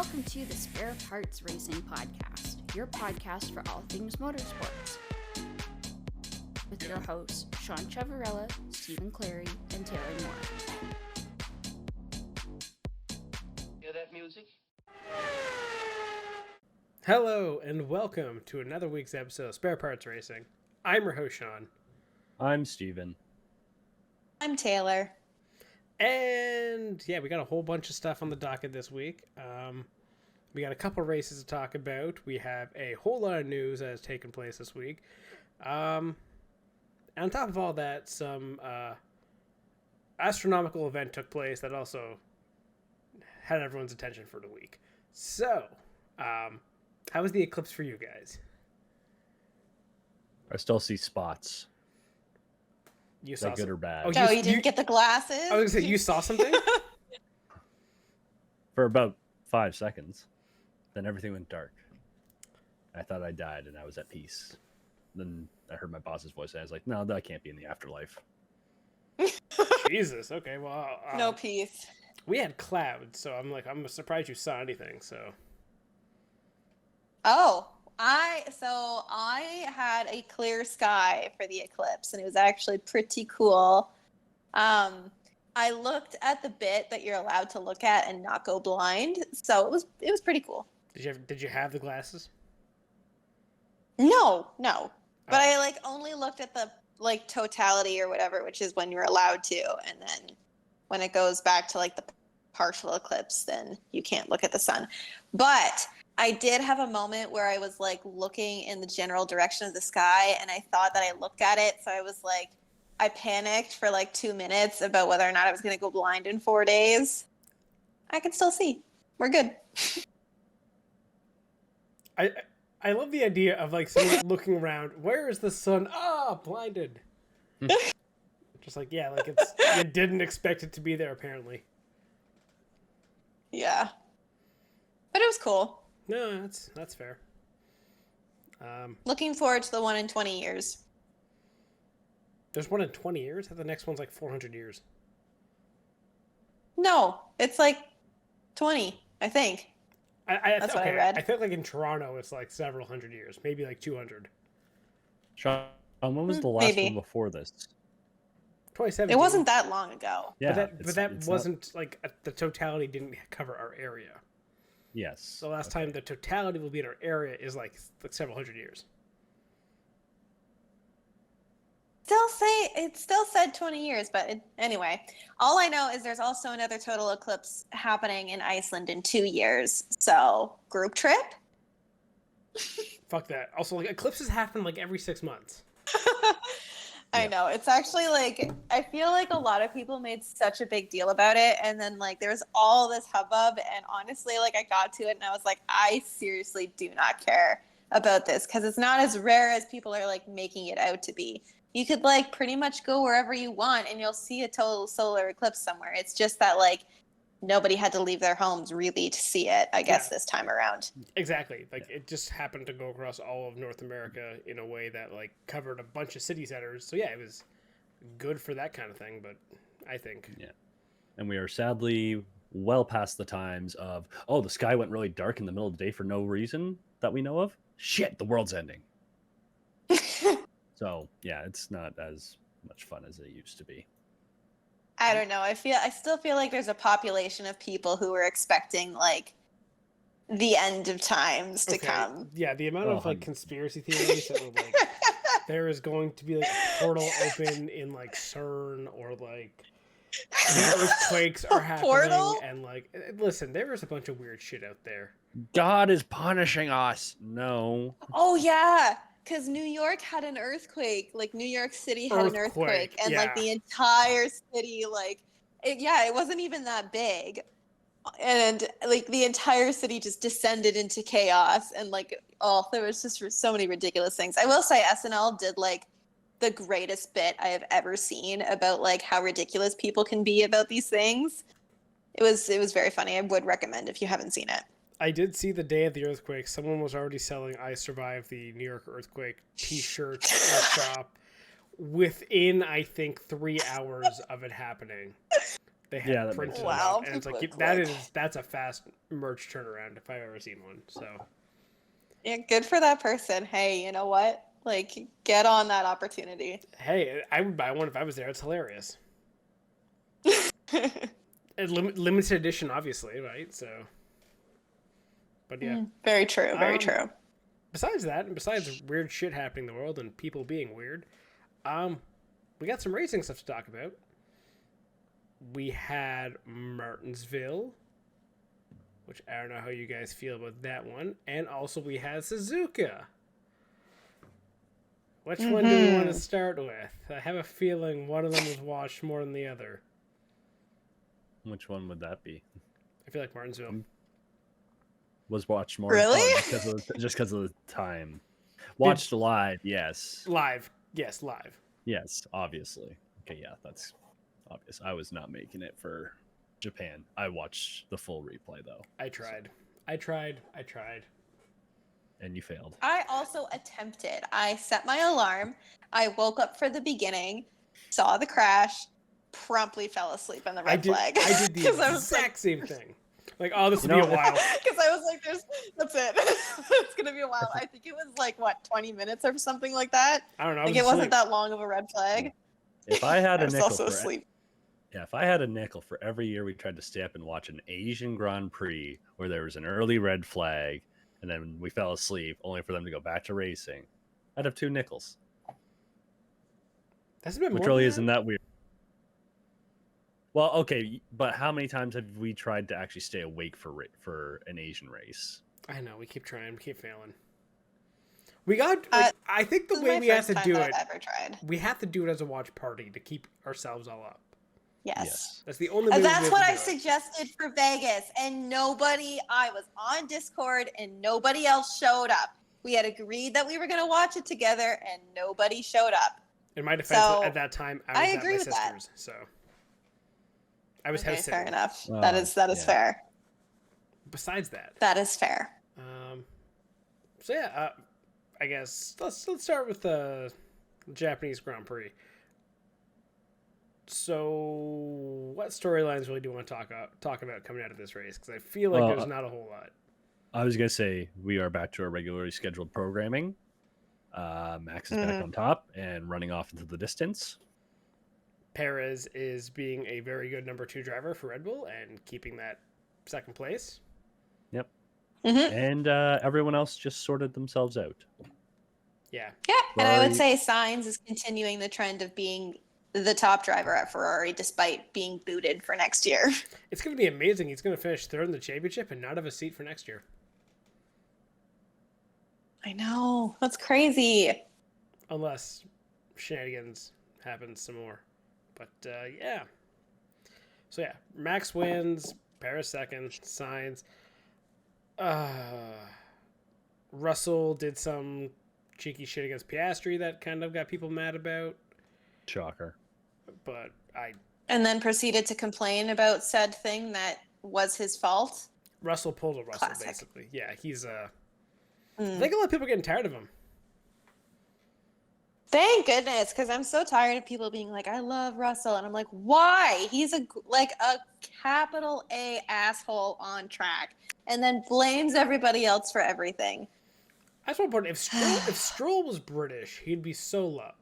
Welcome to the Spare Parts Racing Podcast, your podcast for all things motorsports. With your hosts, Sean Chavarella, Stephen Clary, and Taylor Moore. Hear that music? Hello, and welcome to another week's episode of Spare Parts Racing. I'm your host, Sean. I'm Steven. I'm Taylor. And yeah, we got a whole bunch of stuff on the docket this week. We got a couple races to talk about. We have a whole lot of news that has taken place this week. And on top of all that, some astronomical event took place that also had everyone's attention for the week. So, how was the Eclipse for you guys? I still see spots. You Is that good or bad? Oh, you didn't get the glasses? I was going to say, you saw something? For about 5 seconds. Then everything went dark. I thought I died and I was at peace. Then I heard my boss's voice and I was like, no, that can't be in the afterlife. Jesus, okay, well... no peace. We had clouds, so I'm surprised you saw anything, so... Oh, I had a clear sky for the eclipse, and it was actually pretty cool. I looked at the bit that you're allowed to look at and not go blind, so it was pretty cool. Did you have the glasses? No, but Oh. I only looked at the totality or whatever, which is when you're allowed to, and then when it goes back to the partial eclipse, then you can't look at the sun. But I did have a moment where I was looking in the general direction of the sky, and I thought that I looked at it, so I panicked for 2 minutes about whether or not I was going to go blind in 4 days. I can still see. We're good. I love the idea of someone looking around. Where is the sun? Ah, blinded. Just it's you didn't expect it to be there apparently. Yeah, but it was cool. No, that's fair. Looking forward to the one in 20 years. There's one in 20 years. The next one's 400 years. No, it's 20, I think. That's what I read. I think in Toronto it's several hundred years, maybe 200. Sean, when was the last Maybe. one before this? 2017. It wasn't that long ago. Yeah, but that wasn't the totality didn't cover our area. Yes. The last time the totality will be in our area is several hundred years. It still said 20 years, but anyway, all I know is there's also another total eclipse happening in Iceland in 2 years. So, group trip? Fuck that. Also, eclipses happen every 6 months. I know. It's actually I feel a lot of people made such a big deal about it, and then there was all this hubbub, and honestly, I got to it and I was I seriously do not care about this because it's not as rare as people are making it out to be. You could pretty much go wherever you want and you'll see a total solar eclipse somewhere. It's just that nobody had to leave their homes really to see it, I guess, this time around. Exactly. It just happened to go across all of North America in a way that covered a bunch of city centers. So yeah, it was good for that kind of thing, but I think. Yeah. And we are sadly well past the times of, the sky went really dark in the middle of the day for no reason that we know of. Shit, the world's ending. So yeah, it's not as much fun as it used to be. I don't know. I still feel there's a population of people who are expecting the end of times to come. Yeah, the amount of conspiracy theories that were there is going to be a portal open in CERN, or earthquakes are happening, Portal? and listen, there is a bunch of weird shit out there. God is punishing us. No. Oh yeah, because New York had an earthquake. New York City had an earthquake, and yeah. the entire city, it wasn't even that big, and the entire city just descended into chaos, and there was just so many ridiculous things. I will say SNL did the greatest bit I have ever seen about how ridiculous people can be about these things. It was very funny. I would recommend if you haven't seen it. I did see the day of the earthquake. Someone was already selling "I Survived the New York Earthquake" T-shirts in the shop within, I think, 3 hours of it happening. They had Yeah, that printed makes it sense. Wow, out, and it's people like are quick. that's a fast merch turnaround if I've ever seen one. So Yeah, good for that person. Hey, you know what? Like, get on that opportunity. hey, I would buy one if I was there. It's hilarious. And limited edition, obviously, right? So, but yeah. Very true. Very Um, true. Besides that, and besides weird shit happening in the world and people being weird, we got some racing stuff to talk about. We had Martinsville, which I don't know how you guys feel about that one, and also we had Suzuka. Which one do we want to start with? I have a feeling one of them was watched more than the other. Which one would that be? I feel like Martinsville. Was watched more. Really? Just because of the time. Watched live, yes. Live. Yes, live. Yes, obviously. Okay, yeah, that's obvious. I was not making it for Japan. I watched the full replay, though. I tried. And you failed. I also attempted. I set my alarm. I woke up for the beginning, saw the crash, promptly fell asleep in the red flag. I did the 'Cause I was exact like- same thing. Like, oh, this will be a while. Because I was like, that's it. It's going to be a while. I think it was like, 20 minutes or something like that? I don't know. Like, it wasn't that long of a red flag. If I had I a was nickel also for asleep. Yeah, if I had a nickel for every year we tried to stay up and watch an Asian Grand Prix where there was an early red flag and then we fell asleep only for them to go back to racing, I'd have 2 nickels. That's a bit Which more really than isn't that weird. Well, okay, but how many times have we tried to actually stay awake for an Asian race? I know, we keep trying, we keep failing. We got. Like, I think the This is way my we have first to time do that it, I've ever tried. we have to do it as a watch party to keep ourselves all up. Yes. That's the only way. And we that's have what to I do it. suggested for Vegas, and I was on Discord, and nobody else showed up. We had agreed that we were going to watch it together, and nobody showed up. In my defense, So, at that time, I I was agree at my with that. sister's, so I was Okay, house fair sitting. enough. Oh, that is yeah. fair. Besides that, That is fair. so yeah, I guess let's start with the Japanese Grand Prix. So, what storylines really do you want to talk about coming out of this race? Because I feel like there's not a whole lot. I was going to say we are back to our regularly scheduled programming. Max is back on top and running off into the distance. Perez is being a very good number 2 driver for Red Bull and keeping that second place. Yep. Mm-hmm. And everyone else just sorted themselves out. Yeah. Yeah, and I would Ferrari- say Sainz is continuing the trend of being the top driver at Ferrari despite being booted for next year. It's going to be amazing. He's going to finish 3rd in the championship and not have a seat for next year. I know. That's crazy. Unless shenanigans happen some more. But, yeah. So, yeah. Max wins. Perez second. Sainz. Russell did some cheeky shit against Piastri that kind of got people mad about. Shocker. But And then proceeded to complain about said thing that was his fault. Russell pulled a Russell, Classic. basically. Yeah, he's I think a lot of people are getting tired of him. Thank goodness, because I'm so tired of people being like, I love Russell. And I'm like, why? He's a capital A asshole on track. And then blames everybody else for everything. That's one point. If Stroll was British, he'd be so loved.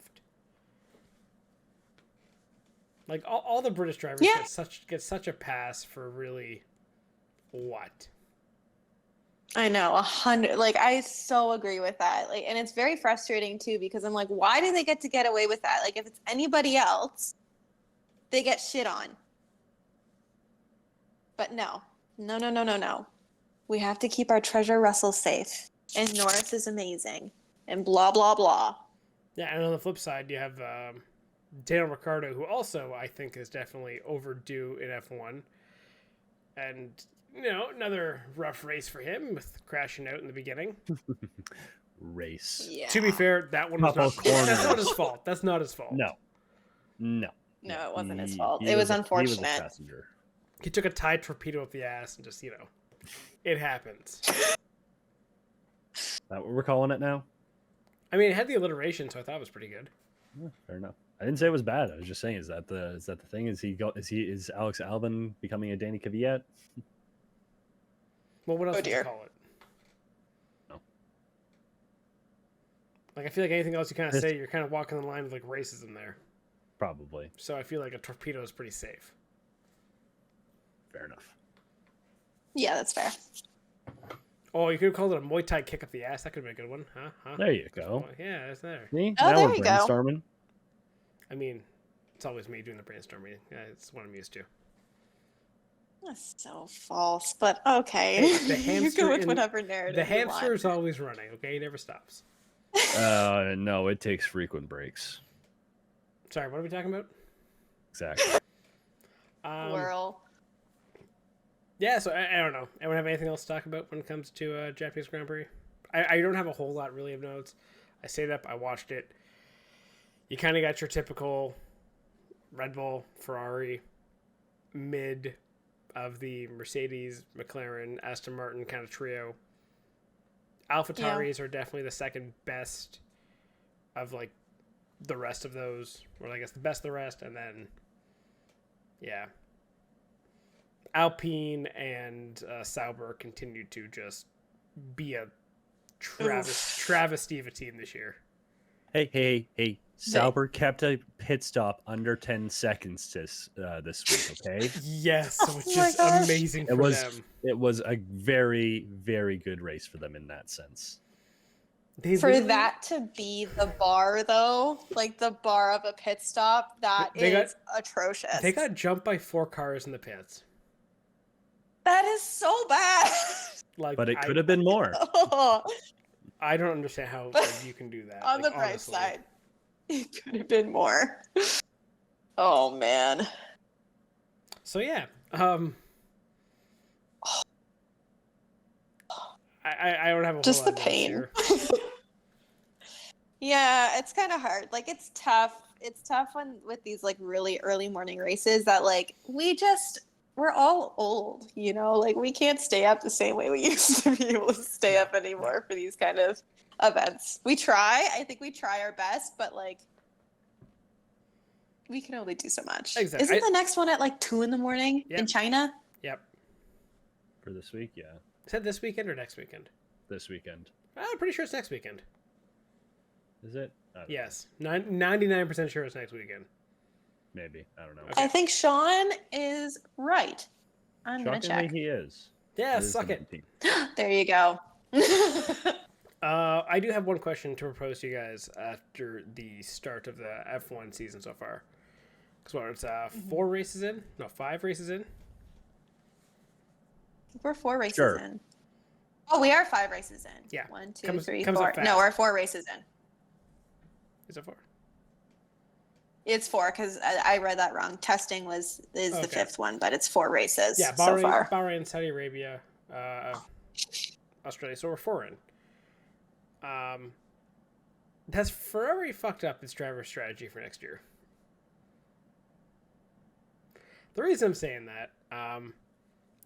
Like all the British drivers get such a pass for really what? I know, 100. Like, I so agree with that. Like, and it's very frustrating too because I'm like, why do they get away with that? Like, if it's anybody else, they get shit on. But no. We have to keep our treasure Russell safe. And Norris is amazing. And blah blah blah. Yeah, and on the flip side, you have Daniel Ricciardo, who also I think is definitely overdue in F1, and another rough race for him with crashing out in the beginning. Race. Yeah. To be fair, that one was Couple not. That's corners. not his fault. That's not his fault. No. No, it wasn't his He- fault. he It was He was a unfortunate. passenger. He took a Tide torpedo up the ass and just it happens. Is that what we're calling it now? I mean, it had the alliteration, so I thought it was pretty good. Fair enough. I didn't say it was bad. I was just saying, is that the thing? Is Alex Albon becoming a Danny Kvyat? Well, what else Oh, would you dear. call it? No. Like, I feel like anything else you kind of This- say, you're kind of walking the line with like racism there. Probably. So I feel like a torpedo is pretty safe. Fair enough. Yeah, that's fair. Oh, you could have called it a Muay Thai kick up the ass. That could have been a good one, huh? There you go. Oh, yeah, it's there. See? Oh, now there we're you go. brainstorming. I mean, it's always me doing the brainstorming. Yeah, it's what I'm used to. That's so false, but okay. Hey, the You hamster go with in- whatever narrative The you hamster want. is always running. Okay, he never stops. No, it takes frequent breaks. Sorry, what are we talking about? Exactly. Whirl. Yeah, so I don't know. Anyone have anything else to talk about when it comes to Japanese Grand Prix? I don't have a whole lot really of notes. I stayed up, I watched it. You kind of got your typical Red Bull, Ferrari, mid of the Mercedes, McLaren, Aston Martin kind of trio. AlphaTauris are definitely the second best of like the rest of those, or I guess the best of the rest, and then yeah. Alpine and Sauber continue to just be a travesty of a team this year. Hey. Sauber kept a pit stop under 10 seconds this week, okay? Yes, which my is gosh. amazing for It was them. it was a very, very good race for them in that sense. They For literally- that to be the bar, though, like the bar of a pit stop, that They is atrocious. they got jumped by 4 cars in the pits. That is so bad. Like, But it could have been more. I don't understand how like, you can do that. On like, the bright honestly. side, it could have been more. Oh man. So yeah, I don't have a Just whole the lot of notes pain. here. Yeah, it's kind of hard. Like it's tough. It's tough when with these like really early morning races that like we're all old, you know? Like we can't stay up the same way we used to be able to stay up anymore for these kind of events. We try. I think we try our best, but like we can only do so much. Exactly. Isn't the next one at like 2 a.m. Yep. in China? Yep. For this week, yeah. Is that this weekend or next weekend? This weekend. I'm pretty sure it's next weekend. Is it? I don't know. Yes, 99% sure it's next weekend. Maybe. I don't know. Okay. I think Sean is right. I'm gonna Shockingly, check. he is. Yeah, It is suck the it. 19th. There you go. I do have one question to propose to you guys after the start of the F1 season so far. Because it's 4 races in? No, 5 races in? We're 4 races Sure. in. Oh, we are 5 races in. Yeah. 1, 2, Comes 3, up 4. fast. No, we're 4 races in. Is it 4? It's 4 because I read that wrong. Testing is the Okay. 5th one, but it's 4 races Yeah, so far. Bahrain, Saudi Arabia, Australia. So we're 4 in. Has Ferrari fucked up its driver strategy for next year? The reason I'm saying that,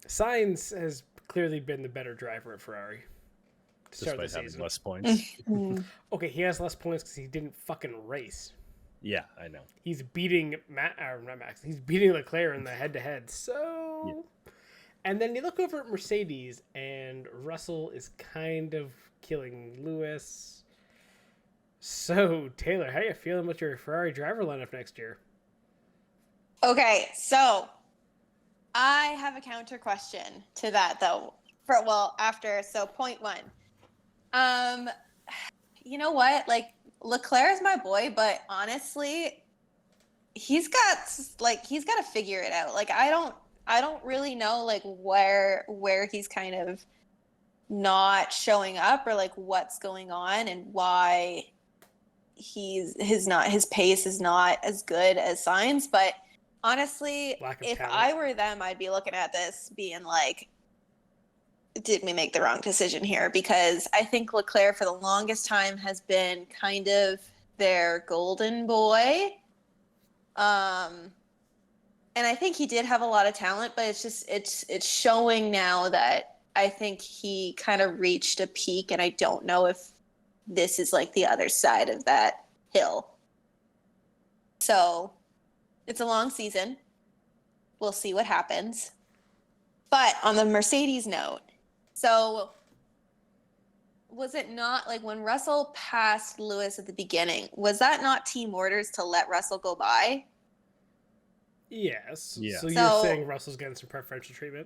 Sainz has clearly been the better driver at Ferrari to start the Despite having season. less points. Okay, he has less points because he didn't fucking race. Yeah, I know. He's beating not Max. He's beating Leclerc in the head-to-head. So, and then you look over at Mercedes, and Russell is kind of killing Lewis. So, Taylor, how you feeling with your Ferrari driver lineup next year? Okay, so I have a counter question to that though. So point 1. You know what? Like Leclerc is my boy, but honestly, he's got to figure it out. Like I don't really know like where he's kind of not showing up or like what's going on and why his pace is not as good as Sainz, but honestly, Lack of if talent. I were them, I'd be looking at this being like, did we make the wrong decision here? Because I think Leclerc for the longest time has been kind of their golden boy. And I think he did have a lot of talent, but it's showing now that I think he kind of reached a peak, and I don't know if this is like the other side of that hill. So it's a long season. We'll see what happens. But on the Mercedes note, so was it not like when Russell passed Lewis at the beginning, was that not team orders to let Russell go by? Yes. Yeah. So you're saying Russell's getting some preferential treatment?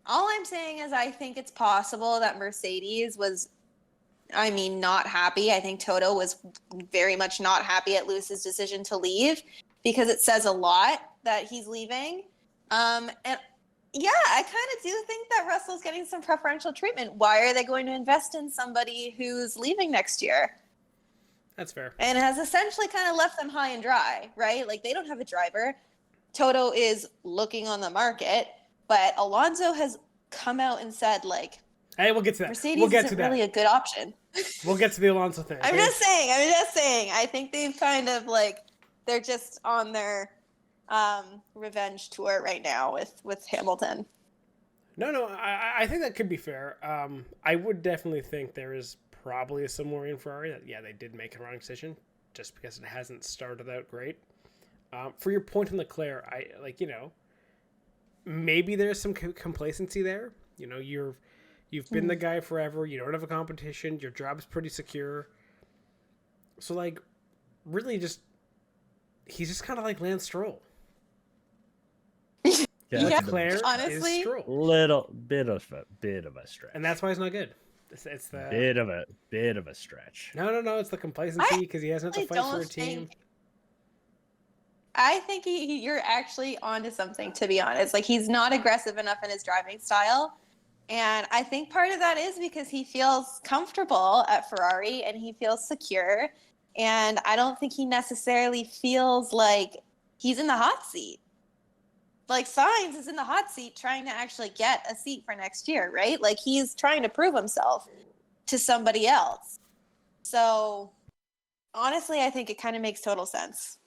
All I'm saying is I think it's possible that Mercedes was, not happy. I think Toto was very much not happy at Lewis's decision to leave because it says a lot that he's leaving. And yeah, I kind of do think that Russell's getting some preferential treatment. Why are they going to invest in somebody who's leaving next year? That's fair. And it has essentially kind of left them high and dry, right? Like they don't have a driver. Toto is looking on the market, but Alonso has come out and said, like, hey, we'll get to that. Mercedes isn't really a good option. We'll get to the Alonso thing. Okay? I'm just saying. I think they've kind of like, they're just on their revenge tour right now with Hamilton. No, I think that could be fair. I would definitely think there is probably some more in Ferrari that, yeah, they did make a wrong decision just because it hasn't started out great. For your point on Leclerc, maybe there's some complacency there. You know, you've been the guy forever. You don't have a competition. Your job's pretty secure. So, like, really he's just kind of like Lance Stroll. Yeah, Leclerc honestly, is Stroll. Little bit of a stretch. And that's why he's not good. It's the bit of a stretch. No. It's the complacency because he hasn't had to fight for a team. I think you're actually onto something, to be honest. Like, he's not aggressive enough in his driving style. And I think part of that is because he feels comfortable at Ferrari and he feels secure. And I don't think he necessarily feels like he's in the hot seat. Like, Sainz is in the hot seat trying to actually get a seat for next year, right? Like, he's trying to prove himself to somebody else. So, honestly, I think it kind of makes total sense.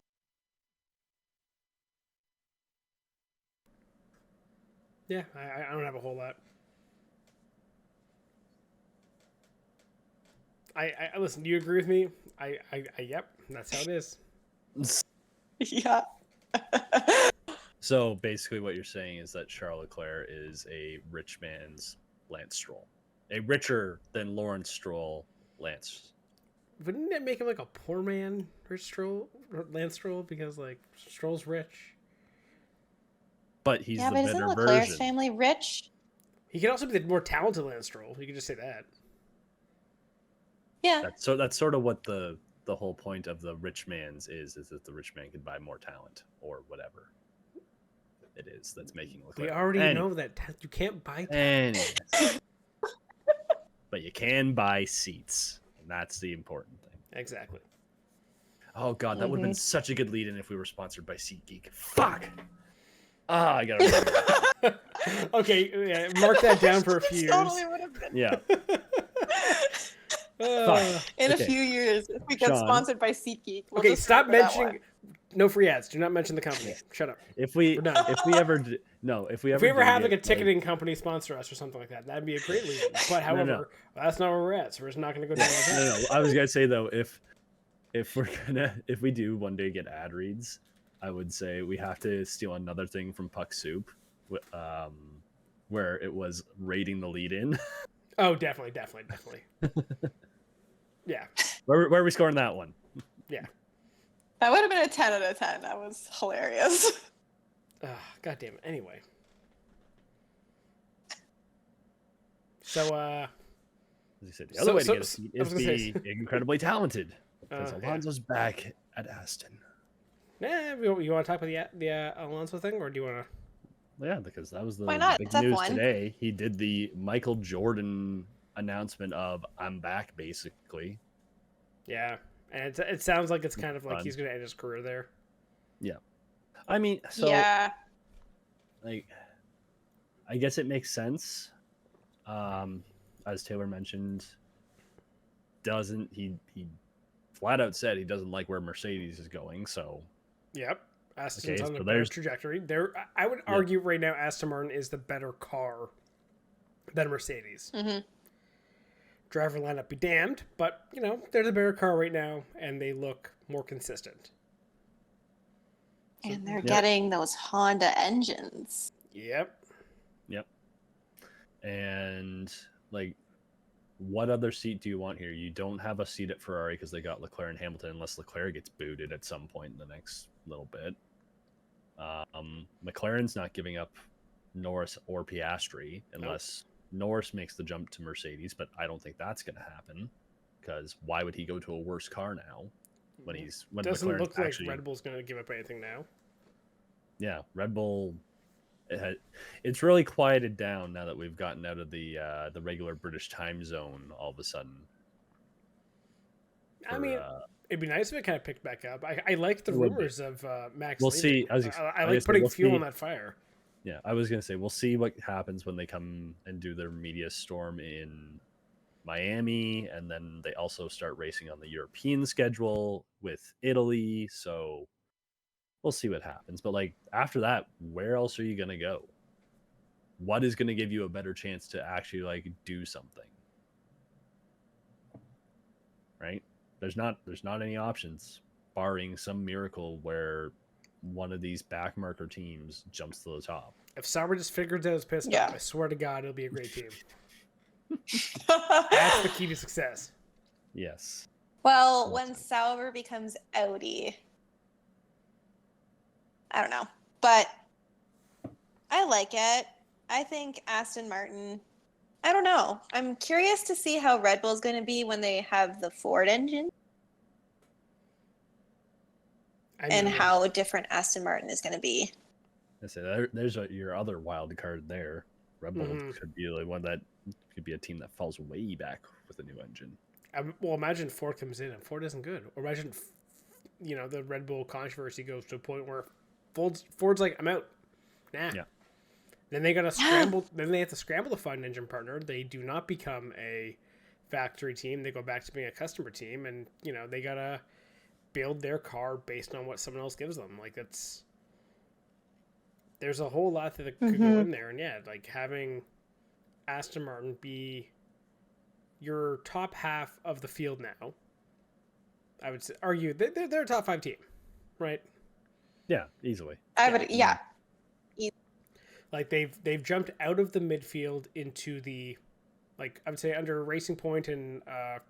Yeah, I don't have a whole lot. I listen. Do you agree with me? Yep, that's how it is. Yeah. So basically, what you're saying is that Charles Leclerc is a rich man's Lance Stroll, a richer than Lawrence Stroll Lance. Wouldn't that make him like a poor man, Lance Stroll? Because like Stroll's rich. But he's the but better isn't Leclerc's version. family rich? He could also be the more talented Lance Stroll. You could just say that. Yeah. That's sort of what the whole point of the rich man's is that the rich man can buy more talent or whatever it is that's making Leclerc. We already know that you can't buy talent. But you can buy seats, and that's the important thing. Exactly. Oh god, that would have been such a good lead-in if we were sponsored by SeatGeek. Fuck. I gotta remember. Okay, yeah, mark that down for a few years. Totally would have been. Yeah. In a few years, if we get sponsored by SeatGeek. We'll okay, stop mentioning. No free ads. Do not mention the company. Shut up. If we ever have like a ticketing company sponsor us or something like that, that'd be a great lead. But however, that's not where we're at, so we're just not going to go down like that. No. I was gonna say though, if we do one day get ad reads, I would say we have to steal another thing from Puck Soup, where it was rating the lead-in. Oh, definitely. Yeah. Where are we scoring that one? Yeah. That would have been a 10 out of 10. That was hilarious. God damn it. Anyway. So, as you said, the other way to get a seat is be incredibly talented. Because Alonso's back at Aston. Nah, you want to talk about the Alonso thing, or do you want to? Yeah, because that was the big It's news F1. today. He did the Michael Jordan announcement of "I'm back," basically. Yeah, and it sounds like it's kind of like he's going to end his career there. Yeah, I mean, so yeah, like, I guess it makes sense. As Taylor mentioned, he flat out said he doesn't like where Mercedes is going. So, yep. Aston's on a better trajectory. I would argue right now Aston Martin is the better car than Mercedes. Mm-hmm. driver lineup be damned, but they're the better car right now, and they look more consistent. And they're getting those Honda engines. Yep. And like, what other seat do you want here? You don't have a seat at Ferrari because they got Leclerc and Hamilton, unless Leclerc gets booted at some point in the next little bit. McLaren's not giving up Norris or Piastri unless Norris makes the jump to Mercedes, but I don't think that's going to happen, because why would he go to a worse car now when doesn't McLaren's look actually... like Red Bull's going to give up anything now. Yeah, Red Bull. It's really quieted down now that we've gotten out of the regular British time zone all of a sudden. I mean, it'd be nice if it kind of picked back up. I like the rumors of Max. We'll leaving. see. I like putting fuel on that fire. Yeah, I was gonna say we'll see what happens when they come and do their media storm in Miami, and then they also start racing on the European schedule with Italy. So we'll see what happens. But like after that, where else are you gonna go? What is gonna give you a better chance to actually like do something? Right? There's not any options, barring some miracle where one of these backmarker teams jumps to the top. If Sauber just figures out his pit stop, I swear to God, it'll be a great team. That's the key to success. Yes. Well, when Sauber becomes Audi, I don't know, but I like it. I think Aston Martin, I don't know. I'm curious to see how Red Bull's going to be when they have the Ford engine. And how different Aston Martin is going to be. I say there's your other wild card there. Red Bull could be like one that could be a team that falls way back with a new engine. Well, imagine Ford comes in and Ford isn't good. Or imagine, the Red Bull controversy goes to a point where Ford's like, I'm out. Nah. Yeah. Then they gotta scramble. Then they have to scramble to find an engine partner. They do not become a factory team. They go back to being a customer team, and they gotta build their car based on what someone else gives them. Like there's a whole lot that could go in there, and like having Aston Martin be your top half of the field now, I would argue they're a top 5 team, right? Yeah, easily. I would, yeah. Like they've jumped out of the midfield into the, like I would say under Racing Point and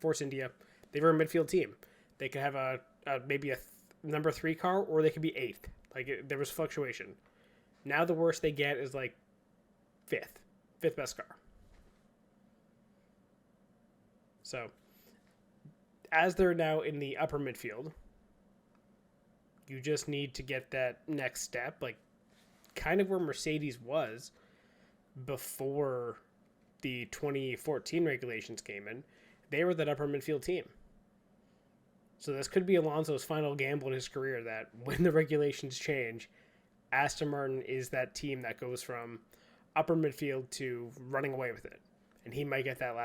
Force India, they were a midfield team. They could have maybe a number 3 car, or they could be 8th. Like there was fluctuation. Now the worst they get is like 5th best car. So as they're now in the upper midfield, you just need to get that next step, like kind of where Mercedes was before the 2014 regulations came in. They were that upper midfield team. So this could be Alonso's final gamble in his career, that when the regulations change, Aston Martin is that team that goes from upper midfield to running away with it. And he might get that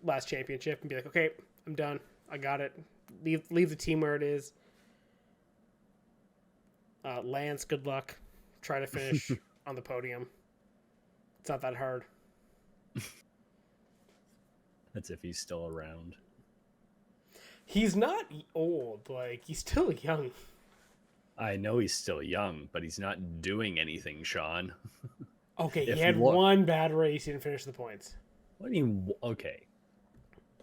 last championship and be like, okay, I'm done. I got it. Leave the team where it is. Lance, good luck. Try to finish on the podium. It's not that hard. That's if he's still around. He's not old. Like, he's still young. I know he's still young, but he's not doing anything, Sean. Okay, he had one bad race. He didn't finish the points. What do you... Okay.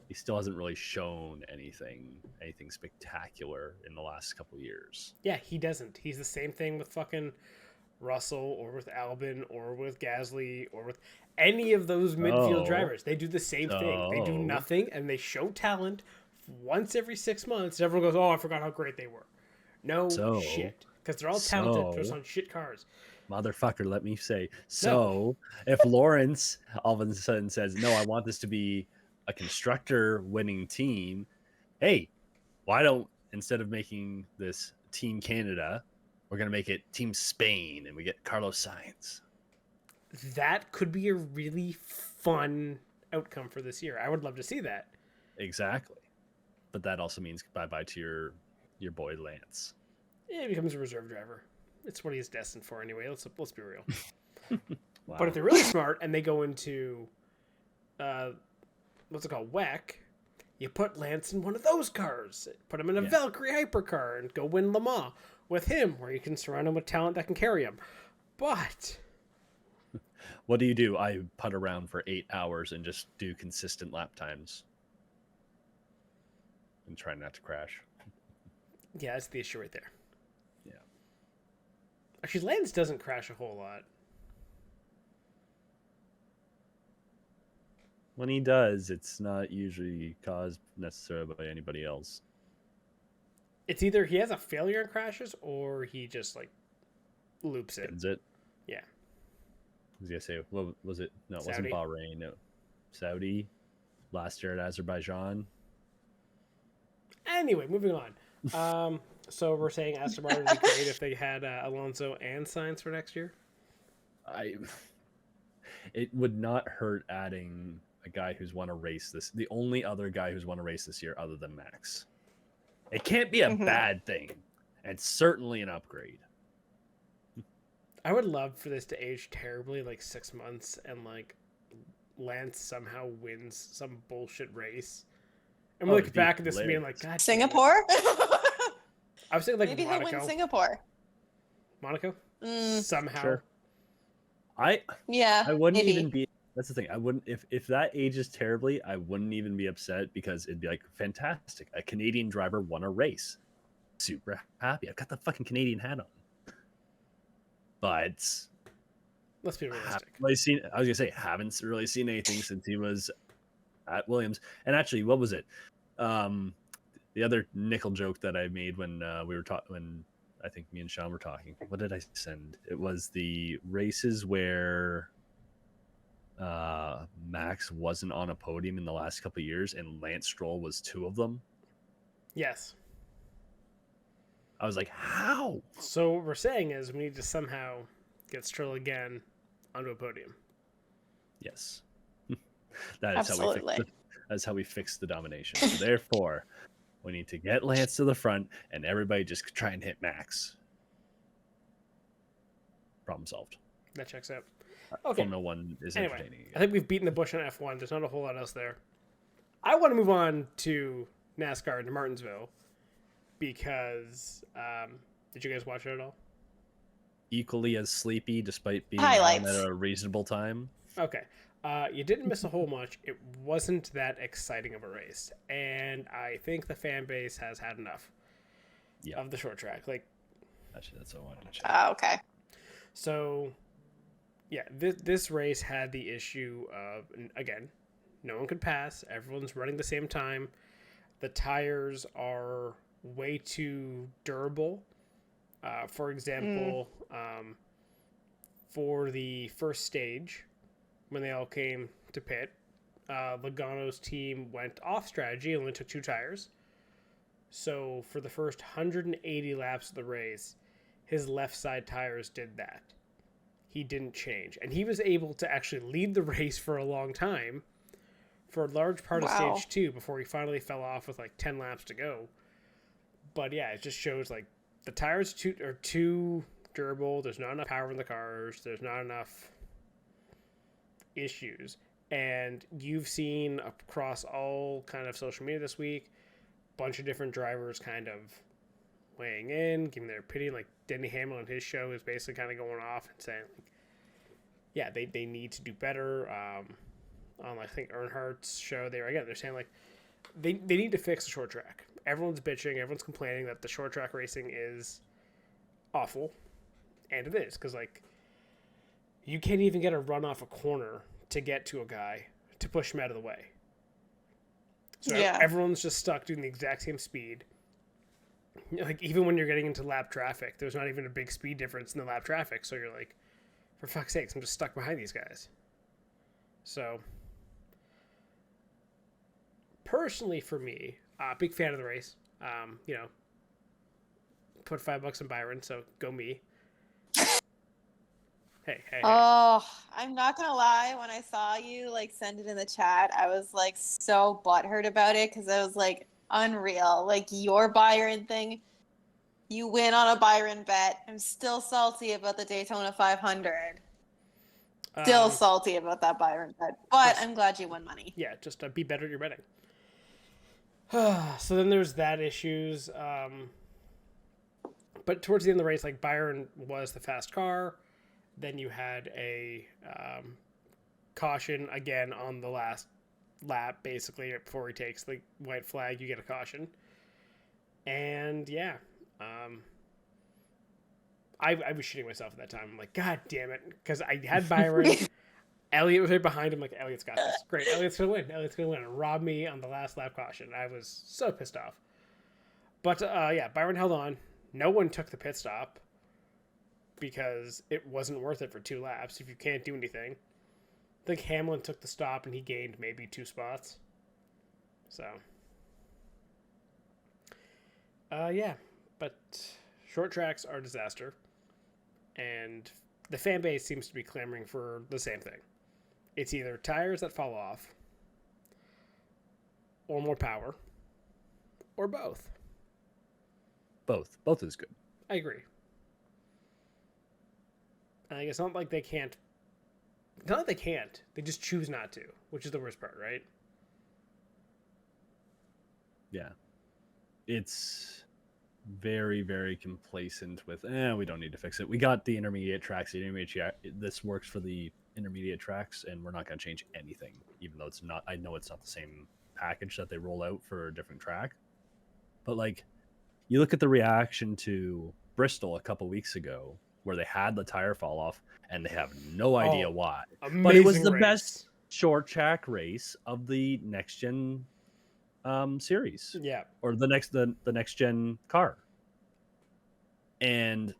He still hasn't really shown anything spectacular in the last couple of years. Yeah, he doesn't. He's the same thing with fucking Russell or with Albon or with Gasly or with any of those midfield drivers. They do the same thing. They do nothing, and they show talent once every 6 months. Everyone goes, oh, I forgot how great they were. No shit. Because they're all talented, just on shit cars. Motherfucker, let me say. So, if Lawrence all of a sudden says, no, I want this to be a constructor winning team, hey, why don't, instead of making this Team Canada, we're going to make it Team Spain, and we get Carlos Sainz. That could be a really fun outcome for this year. I would love to see that. Exactly. But that also means bye-bye to your boy Lance. Yeah, he becomes a reserve driver. It's what he's destined for anyway. Let's be real. Wow. But if they're really smart and they go into what's it called, WEC, You put Lance in one of those cars. Put him in a Yeah. Valkyrie hypercar and go win Le Mans with him, where you can surround him with talent that can carry him. But What do? I putt around for 8 hours and just do consistent lap times and try not to crash. yeah, that's the issue right there. Yeah. Actually, Lance doesn't crash a whole lot. When he does, it's not usually caused necessarily by anybody else. It's either he has a failure in crashes or he just like loops it. Is it? Yeah. I was gonna say, what was it? No, it Saudi. wasn't Bahrain. No, Saudi. Last year at Azerbaijan. Anyway, moving on. So we're saying Aston Martin would be great if they had Alonso and Sainz for next year. It would not hurt adding a guy who's won a race the only other guy who's won a race this year other than Max. It can't be a bad thing, and certainly an upgrade. I would love for this to age terribly, like 6 months, and like Lance somehow wins some bullshit race, and we look back at this being like, God, Singapore? I was thinking like Maybe Monaco. he'll win Singapore. Monaco Mm, somehow. Sure. yeah. I wouldn't maybe. even be. That's the thing. I wouldn't if that ages terribly. I wouldn't even be upset because it'd be like fantastic. A Canadian driver won a race. Super happy. I've got the fucking Canadian hat on. But Let's be realistic. I was gonna say haven't really seen anything since he was at Williams. And actually, what was it? The other nickel joke that I made when we were talking, when I think me and Sean were talking. What did I send? It was the races where Max wasn't on a podium in the last couple of years, and Lance Stroll was 2 of them. Yes. I was like, how? So what we're saying is we need to somehow get Stroll again onto a podium. Yes, that is Absolutely. that's how we fix the domination. So therefore, we need to get Lance to the front, and everybody just try and hit Max. Problem solved. That checks out. Okay. Formula One is Anyway, entertaining again. I think we've beaten the bush on F1. There's not a whole lot else there. I want to move on to NASCAR to Martinsville because did you guys watch it at all? Equally as sleepy, despite being Highlights. on at a reasonable time. Okay. You didn't miss a whole much. It wasn't that exciting of a race. And I think the fan base has had enough of the short track. Like, Actually, that's what I wanted to check. Oh, okay. so, yeah, this race had the issue of, again, no one could pass. Everyone's running the same time. The tires are way too durable. For example, for the first stage, when they all came to pit, Logano's team went off strategy and only took 2 tires. So for the first 180 laps of the race, his left side tires did that. He didn't change. And he was able to actually lead the race for a long time, for a large part of Wow. stage 2, before he finally fell off with like 10 laps to go. But yeah, it just shows like the tires are too durable. There's not enough power in the cars. There's not enough issues. And you've seen across all kind of social media this week, a bunch of different drivers kind of weighing in, giving their opinion. Like Denny Hamlin on his show is basically kind of going off and saying, like, yeah, they need to do better. On I think Earnhardt's show, they're saying like they need to fix the short track. Everyone's bitching, everyone's complaining that the short track racing is awful, and it is, because like you can't even get a run off a corner to get to a guy to push him out of the way. So Yeah. everyone's just stuck doing the exact same speed. Like even when you're getting into lap traffic, there's not even a big speed difference in the lap traffic. So you're like, for fuck's sakes, I'm just stuck behind these guys. So personally, for me, big fan of the race. Put $5 in Byron, so go me. Hey. Oh, I'm not gonna lie. When I saw you like send it in the chat, I was like so butthurt about it because I was like, unreal. Like your Byron thing, you win on a Byron bet. I'm still salty about the Daytona 500. Still salty about that Byron bet, but yes. I'm glad you won money. Yeah, just be better at your betting. So then there's that issues. But towards the end of the race, like Byron was the fast car. Then you had a caution again on the last lap, basically before he takes the white flag. You get a caution, and yeah, I was shitting myself at that time. I'm like, God damn it, because I had Byron. Elliott was right behind him. Like, Elliott's got this. Great, Elliott's gonna win. Elliott's gonna win. And rob me on the last lap caution. I was so pissed off. But yeah, Byron held on. No one took the pit stop because it wasn't worth it for 2 laps if you can't do anything. I think Hamlin took the stop and he gained maybe 2 spots. So, yeah, but short tracks are a disaster, and the fan base seems to be clamoring for the same thing. It's either tires that fall off, or more power, or both. Both is good. I agree. And it's not like they can't. It's not like they can't. They just choose not to, which is the worst part, right? Yeah. It's very, very complacent with, we don't need to fix it. We got the intermediate tracks. This works for the intermediate tracks, and we're not going to change anything, even though it's not. I know it's not the same package that they roll out for a different track. But, like, you look at the reaction to Bristol a couple weeks ago, where they had the tire fall off, and they have no idea why. But it was the best short track race of the next gen series. Yeah. Or the next gen car. And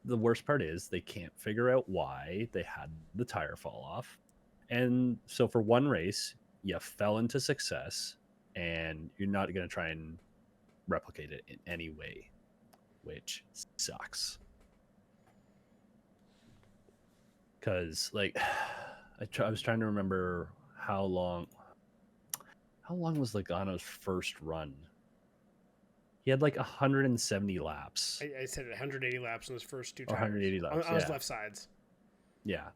the worst part is they can't figure out why they had the tire fall off. And so for one race, you fell into success, and you're not going to try and replicate it in any way, which sucks. Because, like, I was trying to remember how long was Logano's first run. He had like 170 laps. I said 180 laps on his first 2 tires. 180 laps on his left sides. Yeah.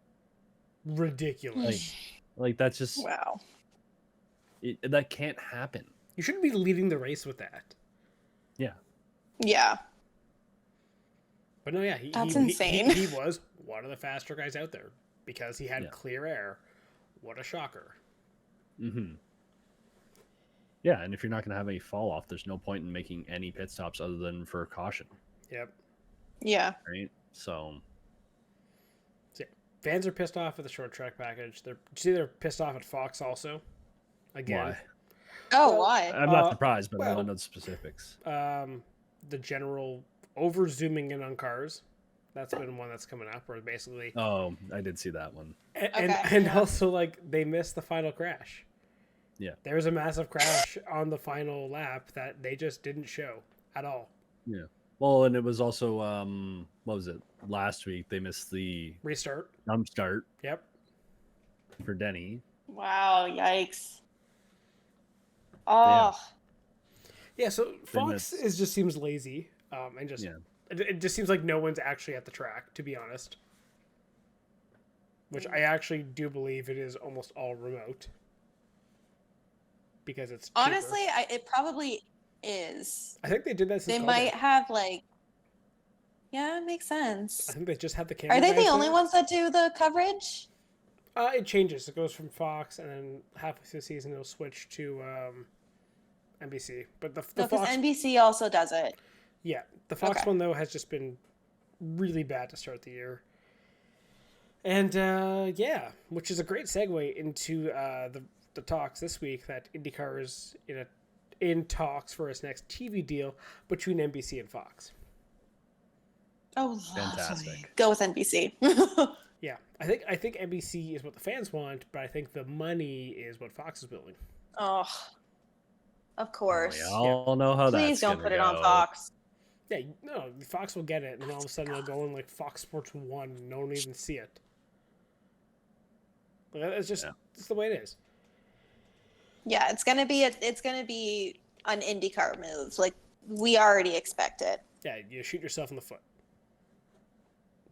Ridiculous. Like that's just wow. That can't happen. You shouldn't be leading the race with that. Yeah. Yeah. But no, yeah, That's insane. He was one of the faster guys out there because he had clear air. What a shocker. Mm-hmm. Yeah, and if you're not going to have any fall off, there's no point in making any pit stops other than for caution. Yep. Yeah. Right? So yeah, fans are pissed off at the short track package. They're pissed off at Fox also. Again. Why? Oh, why? I'm not surprised, but I want to know the specifics. The general over zooming in on cars. That's been one that's coming up where basically. Oh, I did see that one. And also, like, they missed the final crash. Yeah. There was a massive crash on the final lap that they just didn't show at all. Yeah. Well, and it was also, what was it? Last week, they missed the restart. Jump start. Yep. For Denny. Wow, yikes. Oh. Yeah, so Fox just seems lazy. And just it just seems like no one's actually at the track, to be honest. Which I actually do believe it is almost all remote. Because it's cheaper. Honestly, it probably is. I think they did that since They might have, like... Yeah, it makes sense. I think they just have the camera. Are they the only ones that do the coverage? It changes. It goes from Fox, and then halfway through the season, it'll switch to NBC. But the Fox... NBC also does it. Yeah. The Fox one, though, has just been really bad to start the year. And, yeah, which is a great segue into the talks this week that IndyCar is in talks for its next TV deal between NBC and Fox. Oh, fantastic! Lovely. Go with NBC. Yeah, I think NBC is what the fans want, but I think the money is what Fox is building. Oh, of course. We all know how that. Please don't put it on Fox. Yeah, no, Fox will get it, and then all of a sudden they'll go in like Fox Sports 1, and no one will even see it. It's just it's the way it is. Yeah, it's gonna be an IndyCar move. Like, we already expect it. Yeah, you shoot yourself in the foot.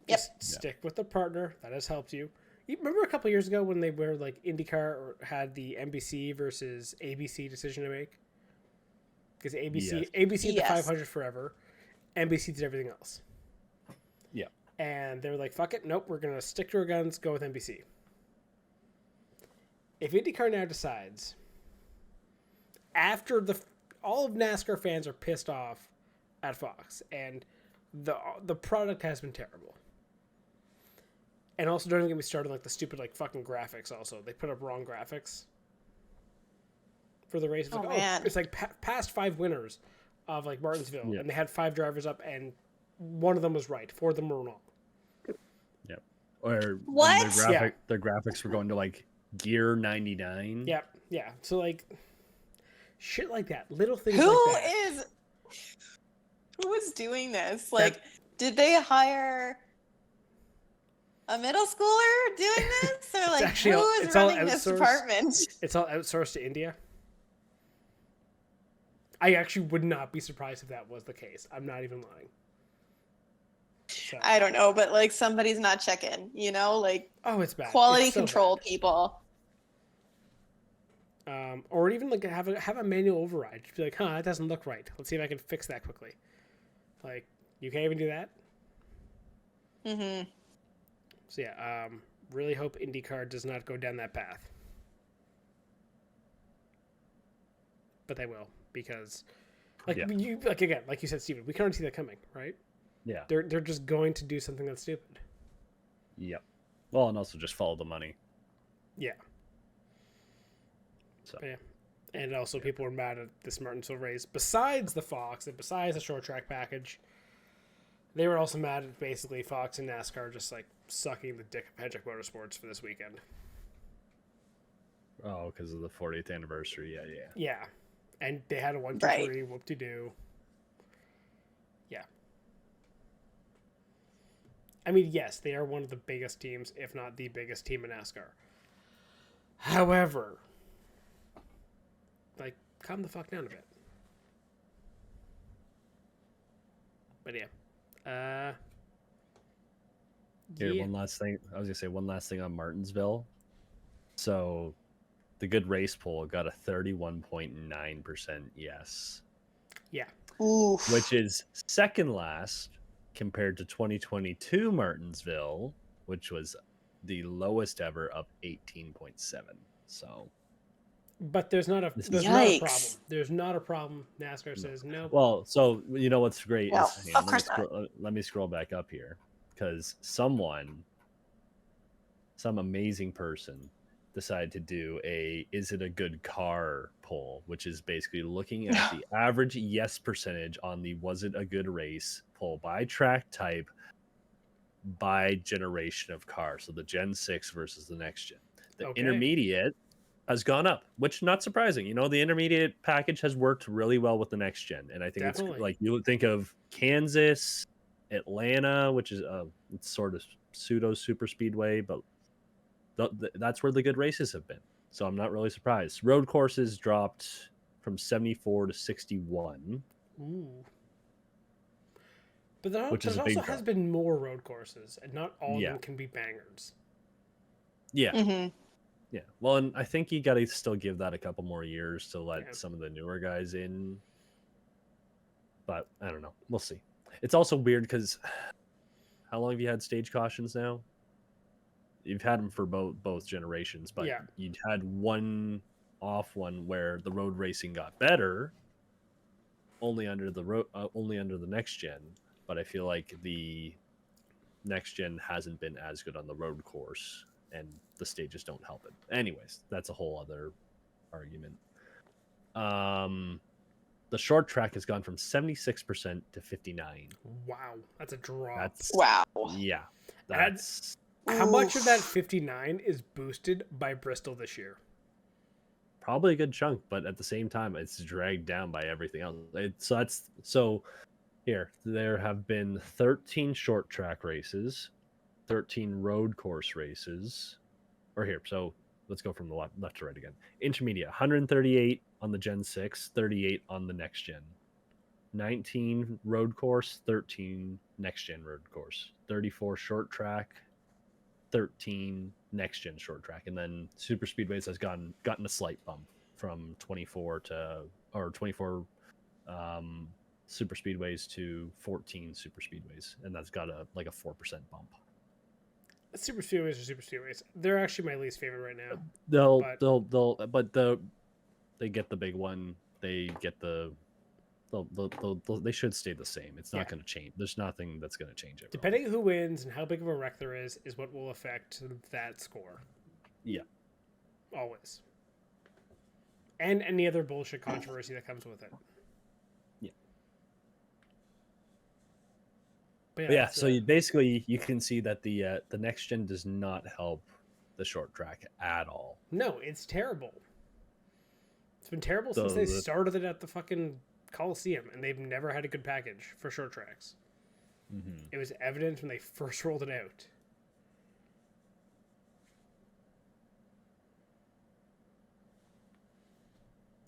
Yep. Just stick with the partner that has helped you. You remember a couple years ago when they were like IndyCar had the NBC versus ABC decision to make? because ABC Yes. ABC did the Yes. 500 forever, NBC did everything else. Yeah. And they were like, "Fuck it, nope, we're gonna stick to our guns, go with NBC." If IndyCar now decides, after all of NASCAR fans are pissed off at Fox, and the product has been terrible. And also, don't even get me started on like the stupid like fucking graphics. Also, they put up wrong graphics for the race. It's like, man. it's like past 5 winners of like Martinsville, Yeah. and they had 5 drivers up, and one of them was right, 4 of them were wrong. Yep. Or What? Their graphics were going to like gear 99. Yeah, yeah. So like, shit like that, little things Who like that. is doing this? Like, did they hire a middle schooler doing this, or like actually who all- is it's all running this outsourced. department? It's all outsourced to India. I actually would not be surprised if that was the case. I'm not even lying. So, I don't know, but like somebody's not checking, you know, like it's bad. quality It's so control bad. people. Or even like have a manual override. Just be like, that doesn't look right. Let's see if I can fix that quickly. Like, you can't even do that. Mm-hmm. So yeah, really hope IndyCar does not go down that path. But they will, because like like you said, Steven, we can already see that coming, right? Yeah. They're just going to do something that's stupid. Yep. Well, and also just follow the money. Yeah. So Yeah. And also, people were mad at this Martinsville race. Besides the Fox and besides the short track package, they were also mad at basically Fox and NASCAR just like sucking the dick of Hendrick Motorsports for this weekend. oh, because of the 40th anniversary. Yeah. Yeah. And they had a 1, 2, Right. 3, whoop-de-doo. Yeah. I mean, yes, they are one of the biggest teams, if not the biggest team in NASCAR. However, like, calm the fuck down a bit. But yeah. Here, yeah. one last thing. I was gonna say one last thing on Martinsville. So, the good race poll got a 31.9% yes, Yeah. Oof. which is second last compared to 2022 Martinsville, which was the lowest ever of 18.7. So, But there's not a problem. Yikes. There's not a problem. NASCAR says no. well, so you know what's great No, is of course not. let me scroll back up here, because some amazing person decided to do is it a good car poll, which is basically looking at the average yes percentage on the was it a good race poll by track type, by generation of car. So the Gen 6 versus the next gen. The Okay. intermediate has gone up, which not surprising. You know, the intermediate package has worked really well with the next gen. And I think Definitely. it's like you would think of Kansas, Atlanta, which is it's sort of pseudo super speedway, but that's where the good races have been. So I'm not really surprised. Road courses dropped from 74 to 61. Ooh. But there, Which is there a big also has drop. been more road courses, and not all Yeah. of them can be bangers. Yeah. Mm-hmm. Yeah. Well, and I think you got to still give that a couple more years to let Yeah. some of the newer guys in. But I don't know. We'll see. It's also weird because how long have you had stage cautions now? You've had them for both generations, but Yeah. you'd had one off one where the road racing got better only under the next gen. But I feel like the next gen hasn't been as good on the road course, and the stages don't help it. Anyways, that's a whole other argument. The short track has gone from 76% to 59. Wow, that's a drop. That's Wow. yeah. That's- That's How much of that Oof. 59 is boosted by Bristol this year? probably a good chunk, but at the same time, it's dragged down by everything else. So here there have been 13 short track races, 13 road course races, or here. So let's go from the left to right again. Intermediate, 138 on the Gen 6, 38 on the next gen. 19 road course, 13 next gen road course, 34 short track, 13 next gen short track, and then super speedways has gotten a slight bump from 24 super speedways to 14 super speedways, and that's got a 4% bump. Super speedways are super speedways. They're actually my least favorite right now. They get the big one. They get they should stay the same. It's not going to change. There's nothing that's going to change it. Depending on who wins and how big of a wreck there is what will affect that score. Yeah. Always. And any other bullshit controversy that comes with it. Yeah. But yeah, so you can see that the next gen does not help the short track at all. No, it's terrible. It's been terrible since they started it at the fucking Coliseum, and they've never had a good package for short tracks. Mm-hmm. It was evident when they first rolled it out.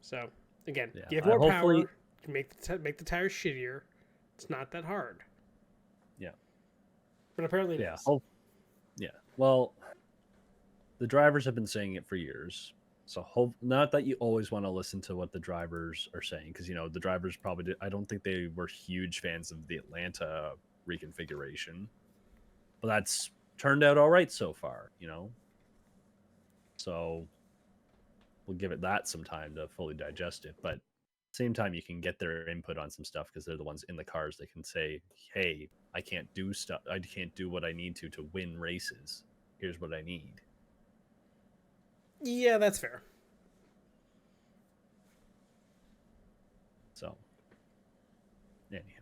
So, again, give more power, make the tires shittier. It's not that hard. Yeah. But apparently it is. Yeah. Well, the drivers have been saying it for years. So not that you always want to listen to what the drivers are saying, because the drivers probably I don't think they were huge fans of the Atlanta reconfiguration, but that's turned out all right so far. So we'll give it that some time to fully digest it. But at the same time, you can get their input on some stuff because they're the ones in the cars. They can say, "Hey, I can't do stuff. I can't do what I need to win races. Here's what I need." Yeah, that's fair. So, anyhow,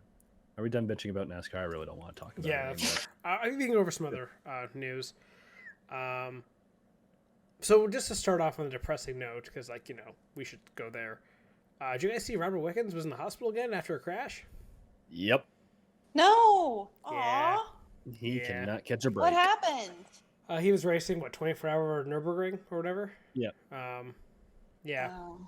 are we done bitching about NASCAR? I really don't want to talk about it anymore. I'm thinking over some other news. So just to start off on a depressing note, because we should go there. Did you guys see Robert Wickens was in the hospital again after a crash? Yep. No. Yeah. Aww. He cannot catch a break. What happened? He was racing 24-hour Nürburgring or whatever. Yeah. Yeah. Oh.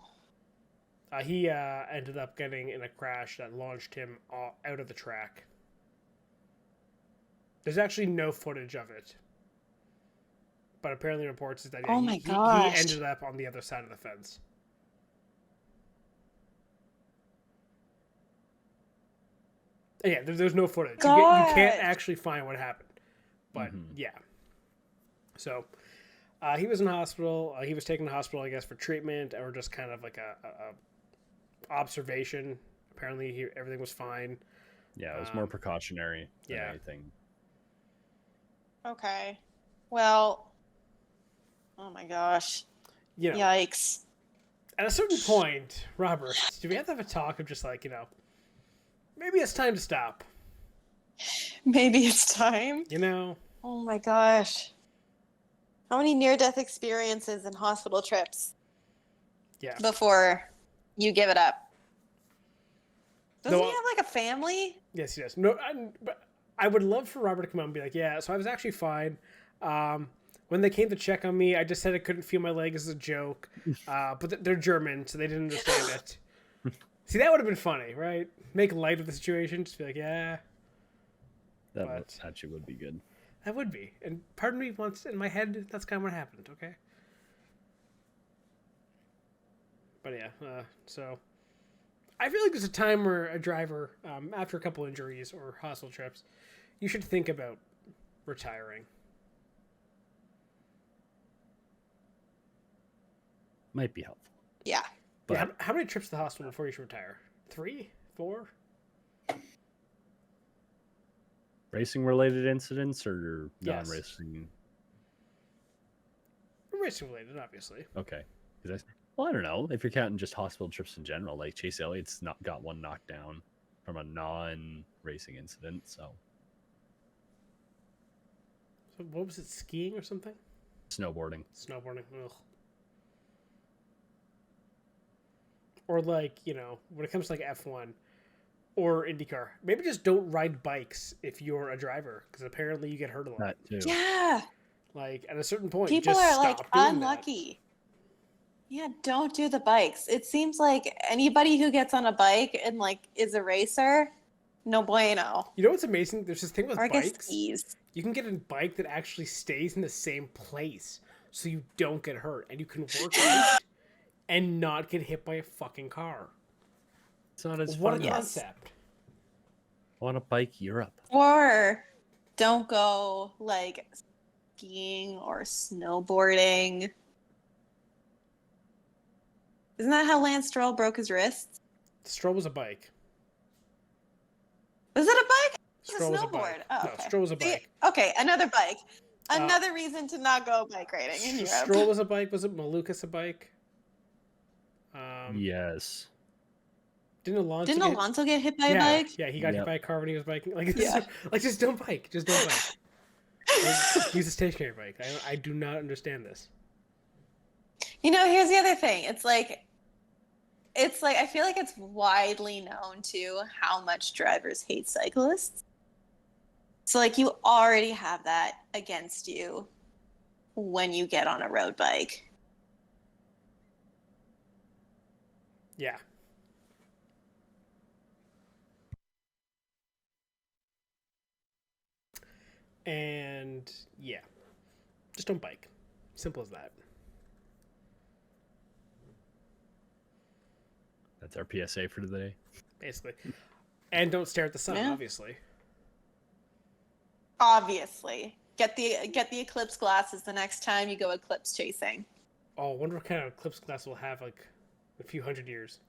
He ended up getting in a crash that launched him out of the track. There's actually no footage of it, but apparently reports is that he ended up on the other side of the fence. Yeah, there's no footage. You can't actually find what happened, but yeah. So, he was in hospital. He was taken to hospital, I guess, for treatment or just kind of like a observation. Apparently, everything was fine. Yeah, it was more precautionary than anything. Okay. Well, oh my gosh. Yikes. At a certain point, Robert, do we have to have a talk of just maybe it's time to stop? Maybe it's time? Oh my gosh. How many near-death experiences and hospital trips? Yeah. Before you give it up? Doesn't he have a family? Yes, he does. No, but I would love for Robert to come out and be like, yeah, so I was actually fine. When they came to check on me, I just said I couldn't feel my leg as a joke. But they're German, so they didn't understand it. See, that would have been funny, right? Make light of the situation. Just be like, yeah. That actually would be good. That would be. And pardon me, once in my head, that's kind of what happened, okay? But yeah, so I feel like there's a time where a driver, after a couple injuries or hospital trips, you should think about retiring. Might be helpful. Yeah. But yeah, how many trips to the hospital before you should retire? 3? 4? Racing-related incidents or non-racing? Racing-related, obviously. Okay. Well, I don't know. If you're counting just hospital trips in general, like Chase Elliott's got one knocked down from a non-racing incident, so. So what was it, skiing or something? Snowboarding. Ugh. Or when it comes to F1 or IndyCar, maybe just don't ride bikes if you're a driver, because apparently you get hurt a lot. That too. Yeah. At a certain point, people just are stop unlucky. Yeah, don't do the bikes. It seems like anybody who gets on a bike and is a racer, no bueno. You know what's amazing? There's this thing with bikes. Skis. You can get a bike that actually stays in the same place, so you don't get hurt, and you can work out and not get hit by a fucking car. It's not as What fun. a concept. I want to bike Europe. Or don't go like skiing or snowboarding. Isn't that how Lance Stroll broke his wrist? Stroll was a bike. Was it a bike? Stroll It was was a a bike. snowboard. Oh, No, okay. Stroll was a See? bike. Okay, another bike. Another reason to not go bike riding in Europe. Stroll was a bike. Was it Malukas a bike? Yes. Didn't Alonso get hit by a bike? Yeah, he got hit Yep. by a car when he was biking. Like, Yeah. like just don't bike. Just don't bike. Like, use a stationary bike. I do not understand this. You know, here's the other thing. It's like I feel like it's widely known too how much drivers hate cyclists. So like you already have that against you when you get on a road bike. Yeah. And yeah, just don't bike. Simple as that. That's our PSA for today. Basically. And don't stare at the sun, Yeah. obviously. Obviously. Get the Eclipse glasses the next time you go eclipse chasing. Oh, I wonder what kind of Eclipse glass we'll have like a few hundred years.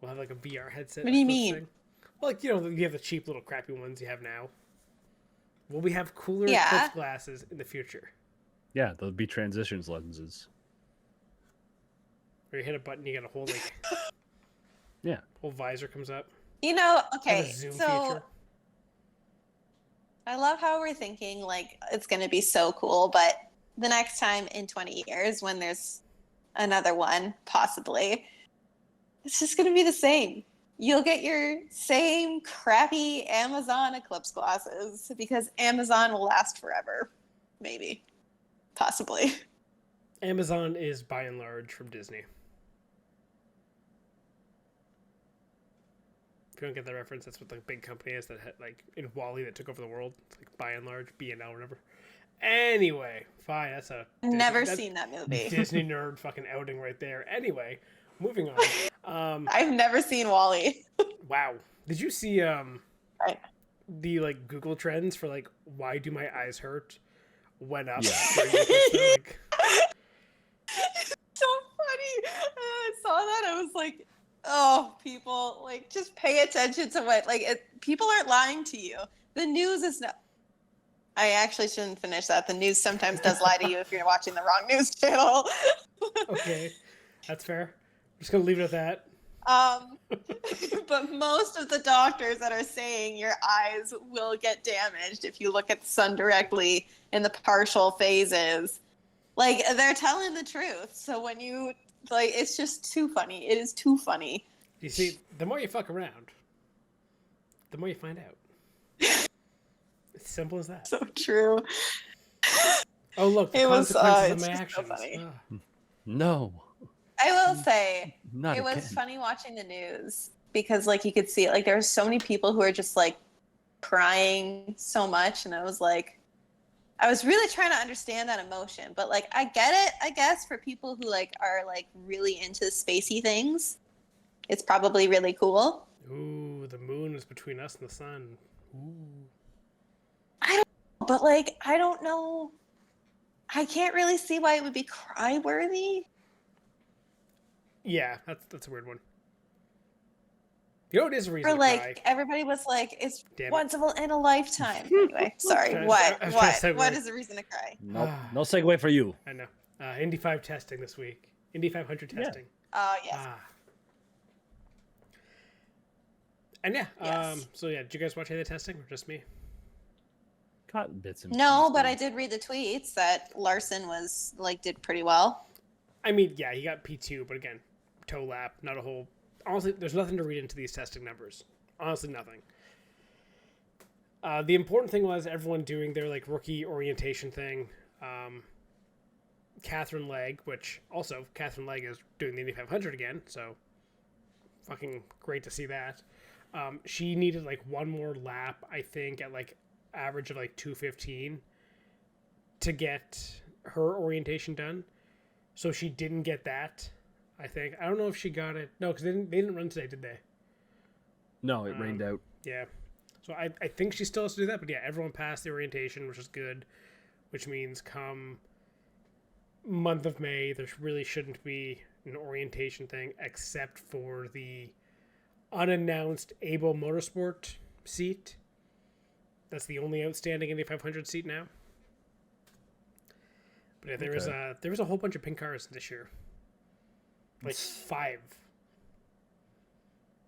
We'll have like a VR headset. What do you Eclipse mean? thing. Well, like, you know, you have the cheap little crappy ones you have now. Will we have cooler Yeah. Eclipse glasses in the future? Yeah, there'll be transitions lenses. Where you hit a button, you got a whole like Yeah. whole visor comes up. You know, Have okay, a zoom so feature. I love how we're thinking like it's going to be so cool, but the next time in 20 years when there's another one, possibly, it's just going to be the same. You'll get your same crappy Amazon Eclipse glasses because Amazon will last forever. Maybe. Possibly. Amazon is by and large from Disney. If you don't get that reference, that's what the big company is that had, like in Wall-E that took over the world. It's like by and large, B&L, whatever. Anyway, fine. That's a Never that's seen that movie. Disney nerd fucking outing right there. Anyway, moving on. I've never seen Wall-E. Wow, did you see the like Google trends for like why do my eyes hurt went up? Yeah. Like, So funny. I saw that. I was like, oh, people, like, just pay attention to what, like, people aren't lying to you. The news is not. I actually shouldn't finish that. The news sometimes does lie to you if you're watching the wrong news channel. okay, that's fair. I'm just gonna leave it at that. But most of the doctors that are saying your eyes will get damaged if you look at the sun directly in the partial phases, like, they're telling the truth. So when you, like, it's just too funny. It is too funny. You see, the more you fuck around, the more you find out. It's simple as that. So true. Oh, look, the It was, consequences of it's my just so actions. funny. Ah. No. I will say, Not it was again. funny watching the news because, like, you could see, like, there were so many people who are just, like, crying so much. And I was like, I was really trying to understand that emotion. But, like, I get it, I guess, for people who, like, are, like, really into spacey things. It's probably really cool. Ooh, the moon is between us and the sun. Ooh. But, like, I don't know. I can't really see why it would be cry-worthy. Yeah, that's a weird one. You know, it is a reason Or, to like, cry. everybody was like, it's Damn it. once in a lifetime. Anyway, sorry. I was What? trying to What? segue. What is the reason to cry? Nope. No segue for you. I know. Indy 5 testing this week. Indy 500 Yeah. testing. Oh, yes. Ah. And yeah, Yes. so yeah, did you guys watch any of the testing or just me? Caught bits and No, but I pieces. did read the tweets that Larson was, like, did pretty well. I mean, yeah, he got P2, but again, toe lap, not a whole. Honestly, there's nothing to read into these testing numbers. Honestly, nothing. The important thing was everyone doing their like rookie orientation thing. Catherine Legg, which also Catherine Legg is doing the Indy 500 again, so fucking great to see that. She needed like one more lap, I think, at like average of like 2:15 to get her orientation done. So she didn't get that. I think. I don't know if she got it. No, because they didn't run today, did they? No, it rained out. Yeah. So I think she still has to do that. But yeah, everyone passed the orientation, which is good. Which means come month of May, there really shouldn't be an orientation thing except for the unannounced Able Motorsport seat. That's the only outstanding Indy 500 seat now. But yeah, there was a whole bunch of pink cars this year. Like 5.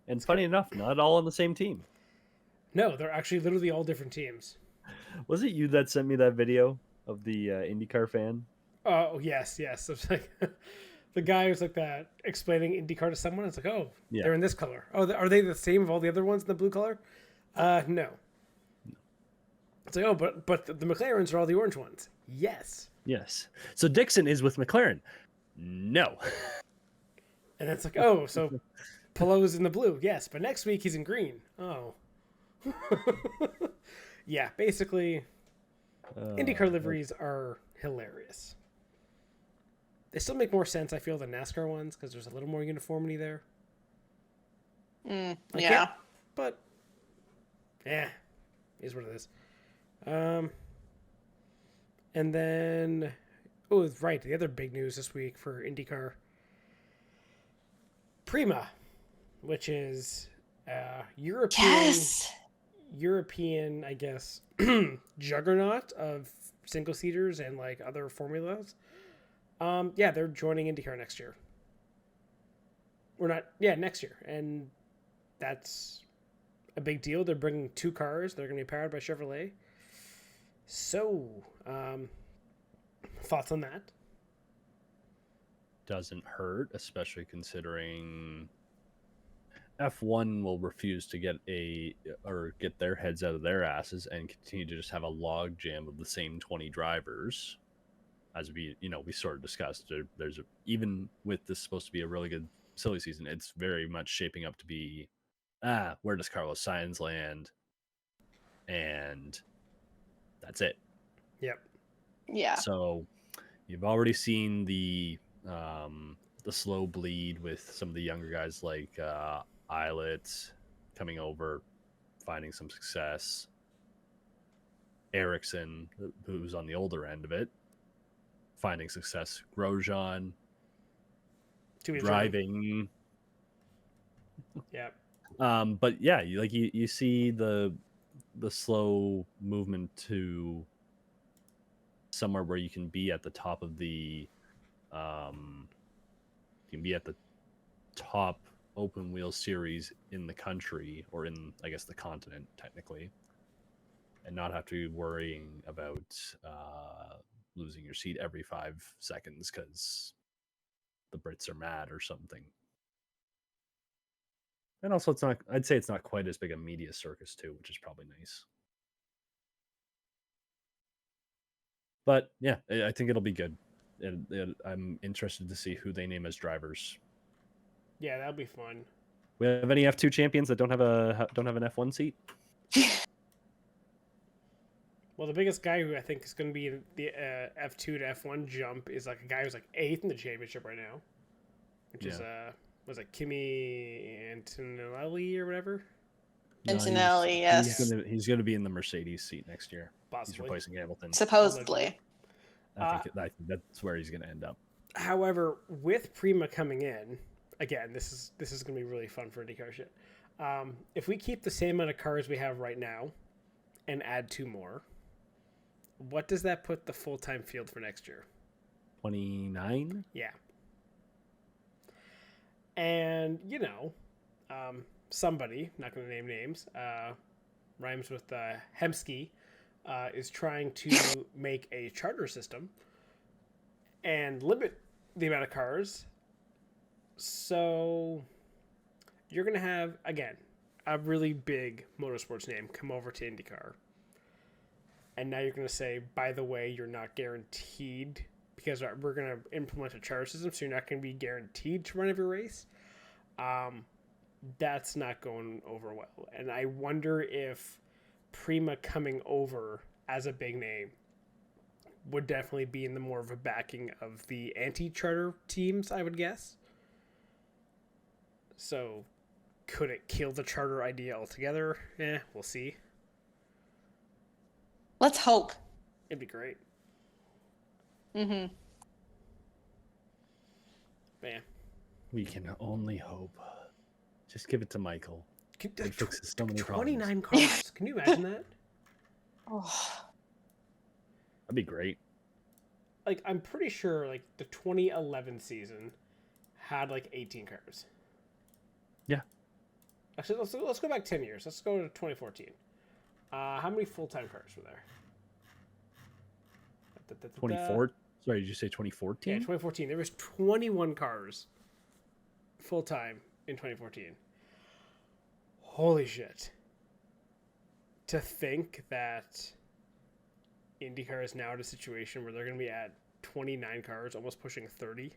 And funny enough, not all on the same team. No, they're actually literally all different teams. Was it you that sent me that video of the IndyCar fan? Oh, yes. It was like the guy who's like that explaining IndyCar to someone. It's like, oh, Yeah. they're in this color. Oh, are they the same of all the other ones in the blue color? No. It's like, oh, but the McLarens are all the orange ones. Yes. Yes. So Dixon is with McLaren. No. And it's like, oh, so Pelot's in the blue. Yes, but next week he's in green. Oh. Yeah, basically, IndyCar liveries are hilarious. They still make more sense, I feel, than NASCAR ones because there's a little more uniformity there. Yeah. But, is what it is. And then, right, the other big news this week for IndyCar, Prima, which is European, I guess, juggernaut of single seaters and like other formulas. Yeah, they're joining IndyCar next year. Next year, and that's a big deal. They're bringing 2 cars. They're going to be powered by Chevrolet. So, thoughts on that? Doesn't hurt, especially considering F1 will refuse to get their heads out of their asses and continue to just have a log jam of the same 20 drivers. As we sort of discussed, even with this supposed to be a really good silly season, it's very much shaping up to be, where does Carlos Sainz land? And that's it. Yep. Yeah. So you've already seen the slow bleed with some of the younger guys like Eilert coming over, finding some success. Ericsson, who's on the older end of it, finding success. Grosjean driving. Yeah. But yeah, you see the slow movement to somewhere where you can be at the top of the top open wheel series in the country, or in, I guess, the continent technically, and not have to be worrying about losing your seat every 5 seconds because the Brits are mad or something. And also, I'd say it's not quite as big a media circus too, which is probably nice. But yeah, I think it'll be good. I'm interested to see who they name as drivers. Yeah, that'll be fun. We have any F2 champions that don't have an F1 seat? Well, the biggest guy who I think is going to be in the F2 to F1 jump is like a guy who's like 8th in the championship right now, which is was it Kimi Antonelli or whatever? Antonelli, yes. He's going to be in the Mercedes seat next year. Possibly. He's replacing Hamilton. Supposedly. I think that's where he's going to end up. However, with Prima coming in, again, this is going to be really fun for IndyCar shit. If we keep the same amount of cars we have right now and add 2 more, what does that put the full-time field for next year? 29? Yeah. And, somebody, not going to name names, rhymes with Hemsky, is trying to make a charter system and limit the amount of cars. So you're going to have, again, a really big motorsports name come over to IndyCar. And now you're going to say, by the way, you're not guaranteed, because we're going to implement a charter system, so you're not going to be guaranteed to run every race. That's not going over well. And I wonder if Prima coming over as a big name would definitely be in the more of a backing of the anti-charter teams, I would guess. So, could it kill the charter idea altogether? We'll see. Let's hope. It'd be great. Mm-hmm. Man. We can only hope. Just give it to Michael. It fixes so many 29 problems. cars. Can you imagine that? Oh. That'd be great. Like, I'm pretty sure, like, the 2011 season had, like, 18 cars. Yeah. Actually, let's go back 10 years. Let's go to 2014. How many full-time cars were there? 24? Sorry, did you say 2014? Yeah, 2014. There was 21 cars full-time in 2014. Holy shit. To think that Indycar is now at a situation where they're going to be at 29 cars, almost pushing 30.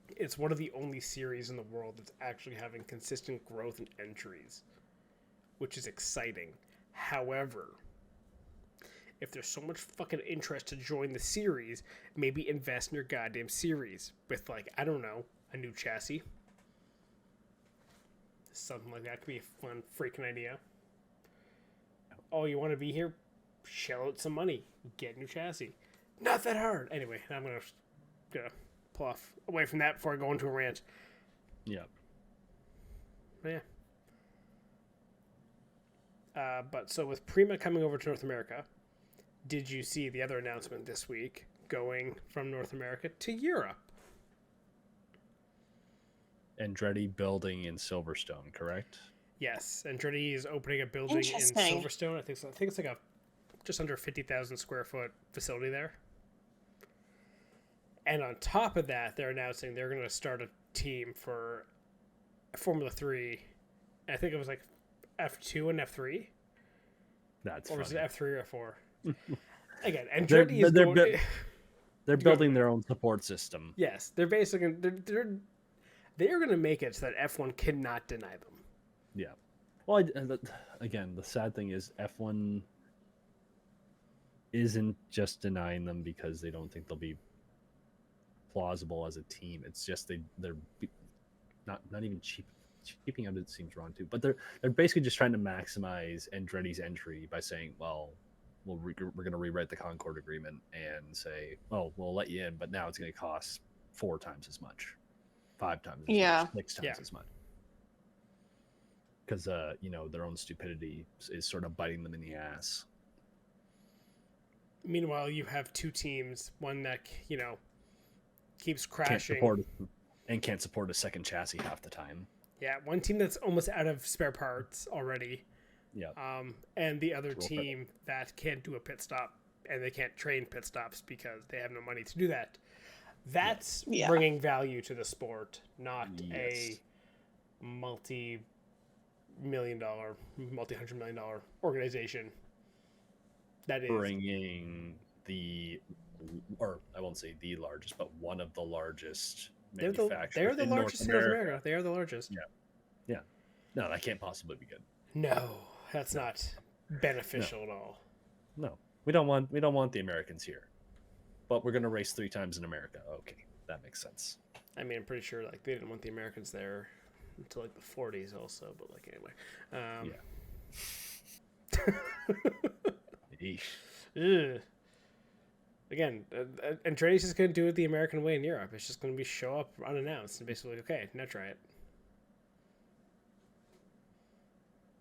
It's one of the only series in the world that's actually having consistent growth in entries, which is exciting. However, if there's so much fucking interest to join the series, maybe invest in your goddamn series with, like, I don't know, a new chassis. Something like that could be a fun freaking idea. Oh, you want to be here? Shell out some money. Get a new chassis. Not that hard. Anyway, I'm gonna pull off away from that before I go into a rant. Yeah. Yeah. But so with Prima coming over to North America, did you see the other announcement this week going from North America to Europe? Andretti building in Silverstone, correct? Yes, Andretti is opening a building in Silverstone. I think it's like a just under 50,000 square foot facility there. And on top of that, they're announcing they're going to start a team for Formula 3. And I think it was like F2 and F3. That's or was it funny. F3 or F4? Again, Andretti they're building their own support system. Yes, they're basically they're going to make it so that F1 cannot deny them. Yeah. Well, again, the sad thing is F1 isn't just denying them because they don't think they'll be plausible as a team. It's just they're not even cheaping out. It seems wrong too, but they're basically just trying to maximize Andretti's entry by saying, well, we're going to rewrite the Concord agreement and say, oh, we'll let you in, but now it's going to cost 4 times as much, 5 times as much, 6 times as much. Because their own stupidity is sort of biting them in the ass. Meanwhile, you have 2 teams, one that keeps crashing can't support a second chassis half the time. Yeah, one team that's almost out of spare parts already. Yeah. And the other team that can't do a pit stop, and they can't train pit stops because they have no money to do that. That's bringing value to the sport, not a multi-hundred million dollar organization. That is bringing I won't say the largest, but one of the largest manufacturers. They're the largest in North America. They are the largest. Yeah. Yeah. No, that can't possibly be good. No, that's not beneficial at all. No, we don't want the Americans here, but we're going to race 3 times in America. Okay, that makes sense. I mean, I'm pretty sure like they didn't want the Americans there until like the 40s also, but like anyway. Yeah. Again, Andretti's just going to do it the American way in Europe. It's just going to be show up unannounced and basically, okay, now try it.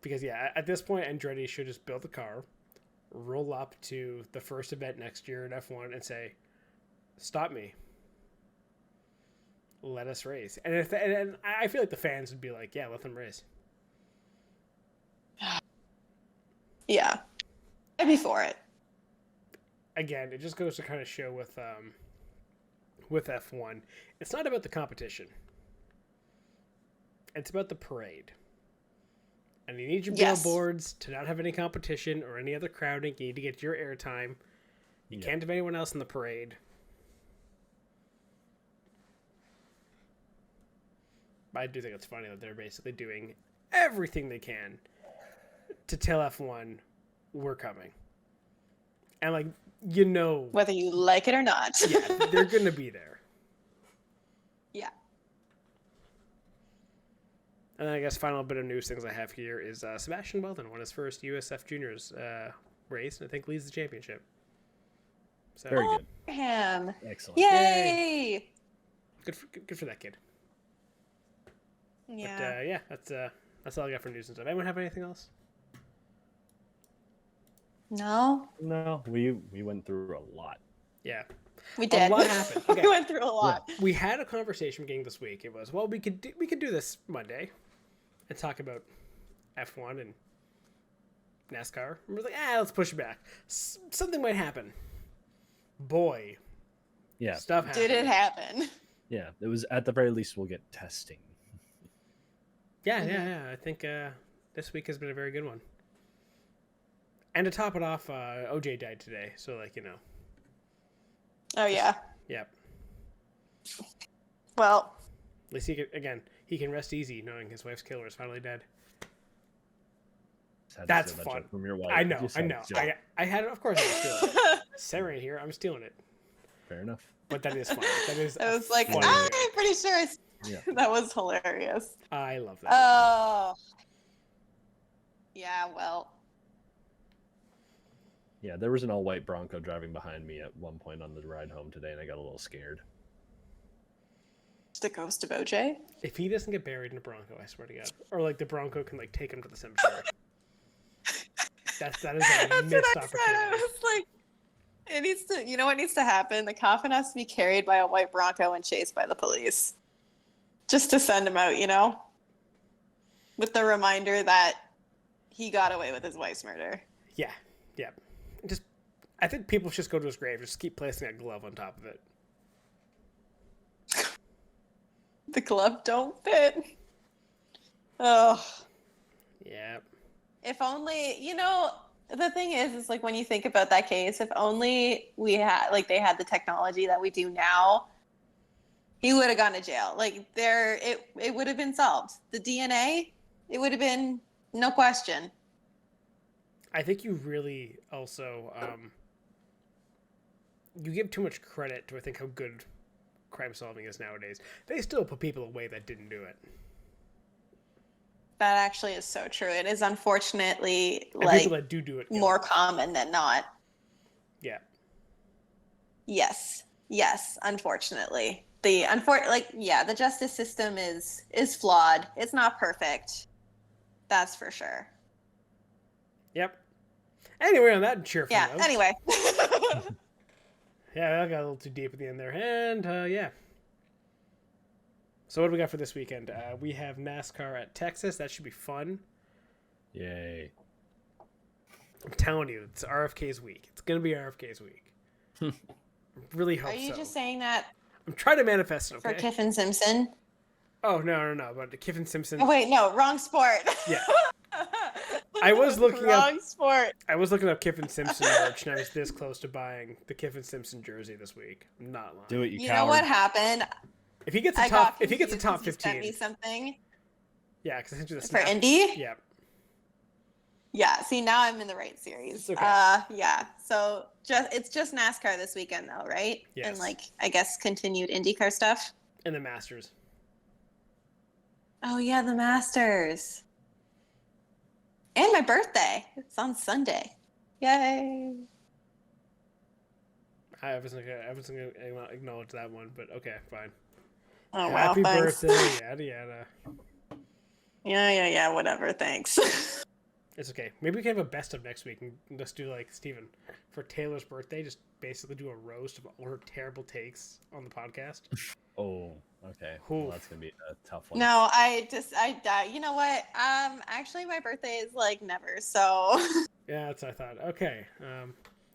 Because, at this point, Andretti should just build the car, roll up to the first event next year in F1 and say, stop me. Let us race. And and I feel like the fans would be like, yeah, let them race. Yeah. I'd be for it. Again, it just goes to kind of show with F1, it's not about the competition. It's about the parade. And you need your billboards to not have any competition or any other crowding. You need to get your airtime. You can't have anyone else in the parade. But I do think it's funny that they're basically doing everything they can to tell F1 we're coming. And whether you like it or not. They're going to be there. Yeah. And then I guess final bit of news things I have here is Sebastian Weldon won his first USF Juniors race, and I think leads the championship. So, Very good. Him. Excellent. Yay! Good for that kid. Yeah. But that's all I got for news and stuff. Anyone have anything else? No, No, we went through a lot. Yeah. we did. A lot happened. Okay. We went through a lot. We had a conversation beginning this week. It was, well, we could do this Monday and talk about F1 and NASCAR. And we're like, let's push it back. Something might happen. Boy, Yeah. stuff happened. Did it happen? Yeah. It was at the very least we'll get testing. Yeah. I think this week has been a very good one. And to top it off, OJ died today. So, Oh yeah. Yep. Well, At least he can rest easy knowing his wife's killer is finally dead. Just had to That's steal that fun. joke from your wife. I know. Just had to steal it. I had it. Of course, I'm stealing it. Sarah here. I'm stealing it. Fair enough. But that is funny. That is. I was like, funny I'm joke. pretty sure Yeah. that was hilarious. I love that. Oh. Yeah. Well. Yeah, there was an all-white Bronco driving behind me at one point on the ride home today, and I got a little scared. It's the ghost of OJ. If he doesn't get buried in a Bronco, I swear to God, or the Bronco can take him to the cemetery. that is a That's what missed I said. I opportunity. was like, it needs to. You know what needs to happen? The coffin has to be carried by a white Bronco and chased by the police, just to send him out. With the reminder that he got away with his wife's murder. Yeah. I think people should just go to his grave. Just keep placing that glove on top of it. The glove don't fit. Oh. Yeah. If only, the thing is when you think about that case, if only we had, they had the technology that we do now, he would have gone to jail. It would have been solved. The DNA, it would have been no question. I think you really also you give too much credit to how good crime solving is nowadays. They still put people away that didn't do it. That actually is so true. It is unfortunately And people that do it more common than not. Yeah. Yes, unfortunately. The justice system is flawed. It's not perfect. That's for sure. Yep. Anyway, on that cheerful note. Anyway. Yeah, I got a little too deep at the end there. And, yeah. So what do we got for this weekend? We have NASCAR at Texas. That should be fun. Yay. I'm telling you, it's RFK's week. It's going to be RFK's week. I really hope so. Are you just saying that I'm trying to manifest it, okay? for Kiffin Simpson? Oh, no. But Kiffin Simpson. Oh, wait, no. Wrong sport. Yeah. I was looking Wrong sport. I was looking up Kiffin Simpson merch, and I was this close to buying the Kiffin Simpson jersey this week. I'm not lying. Do it, you You coward. know what happened? If he gets a I top, got if he gets a top confused 'cause 15, you sent me something yeah, because I sent you the for snap. Indy. Yeah, Yeah. See, now I'm in the right series. It's okay. Yeah. So it's just NASCAR this weekend, though, right? Yes. And I guess continued IndyCar stuff. and the Masters. Oh yeah, the Masters. And my birthday. It's on Sunday. Yay. I wasn't gonna acknowledge that one, but okay, fine. Oh wow, Happy thanks. birthday, yada yada. Yeah, whatever, thanks. It's okay. Maybe we can have a best of next week and just do Steven for Taylor's birthday. Just basically do a roast of all her terrible takes on the podcast. Oh, okay. Oof. Well, that's gonna be a tough one. No, I die. You know what? Actually my birthday is never, so Yeah, that's what I thought. Okay.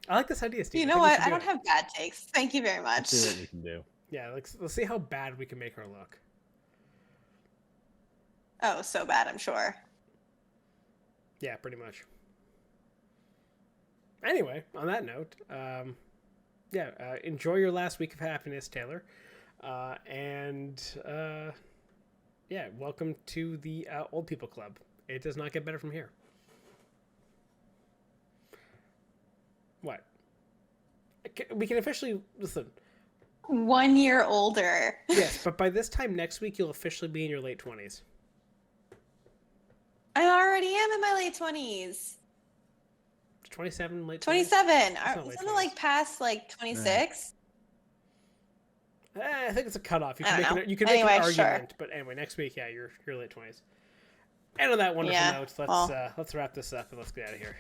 I like this idea, Steven. you know think we what? should I do don't it. have bad takes. Thank you very much. See what we can do. Yeah, let's see how bad we can make her look. Oh, so bad, I'm sure. Yeah, pretty much. Anyway, on that note, enjoy your last week of happiness, Taylor. Welcome to the Old People Club. It does not get better from here. What? We can officially, listen. 1 year older. Yes, but by this time next week, you'll officially be in your late 20s. I already am in my late 20s. 27, late 27. not late Wasn't it like past like 26? I think it's a cutoff. You I can don't make know. you can make Anyway, an sure. argument, but anyway, next week, yeah, you're late 20s. And on that wonderful Yeah, note, let's wrap this up and let's get out of here.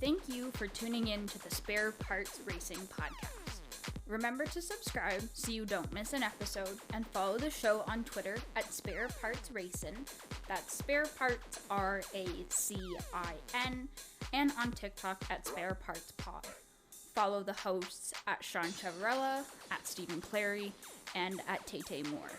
Thank you for tuning in to the Spare Parts Racing Podcast. Remember to subscribe so you don't miss an episode, and follow the show on Twitter at Spare Parts Racing. That's Spare Parts RACIN, and on TikTok at Spare Parts Pod. Follow the hosts at Sean Chavarella, at Stephen Clary, and at Tay Moore.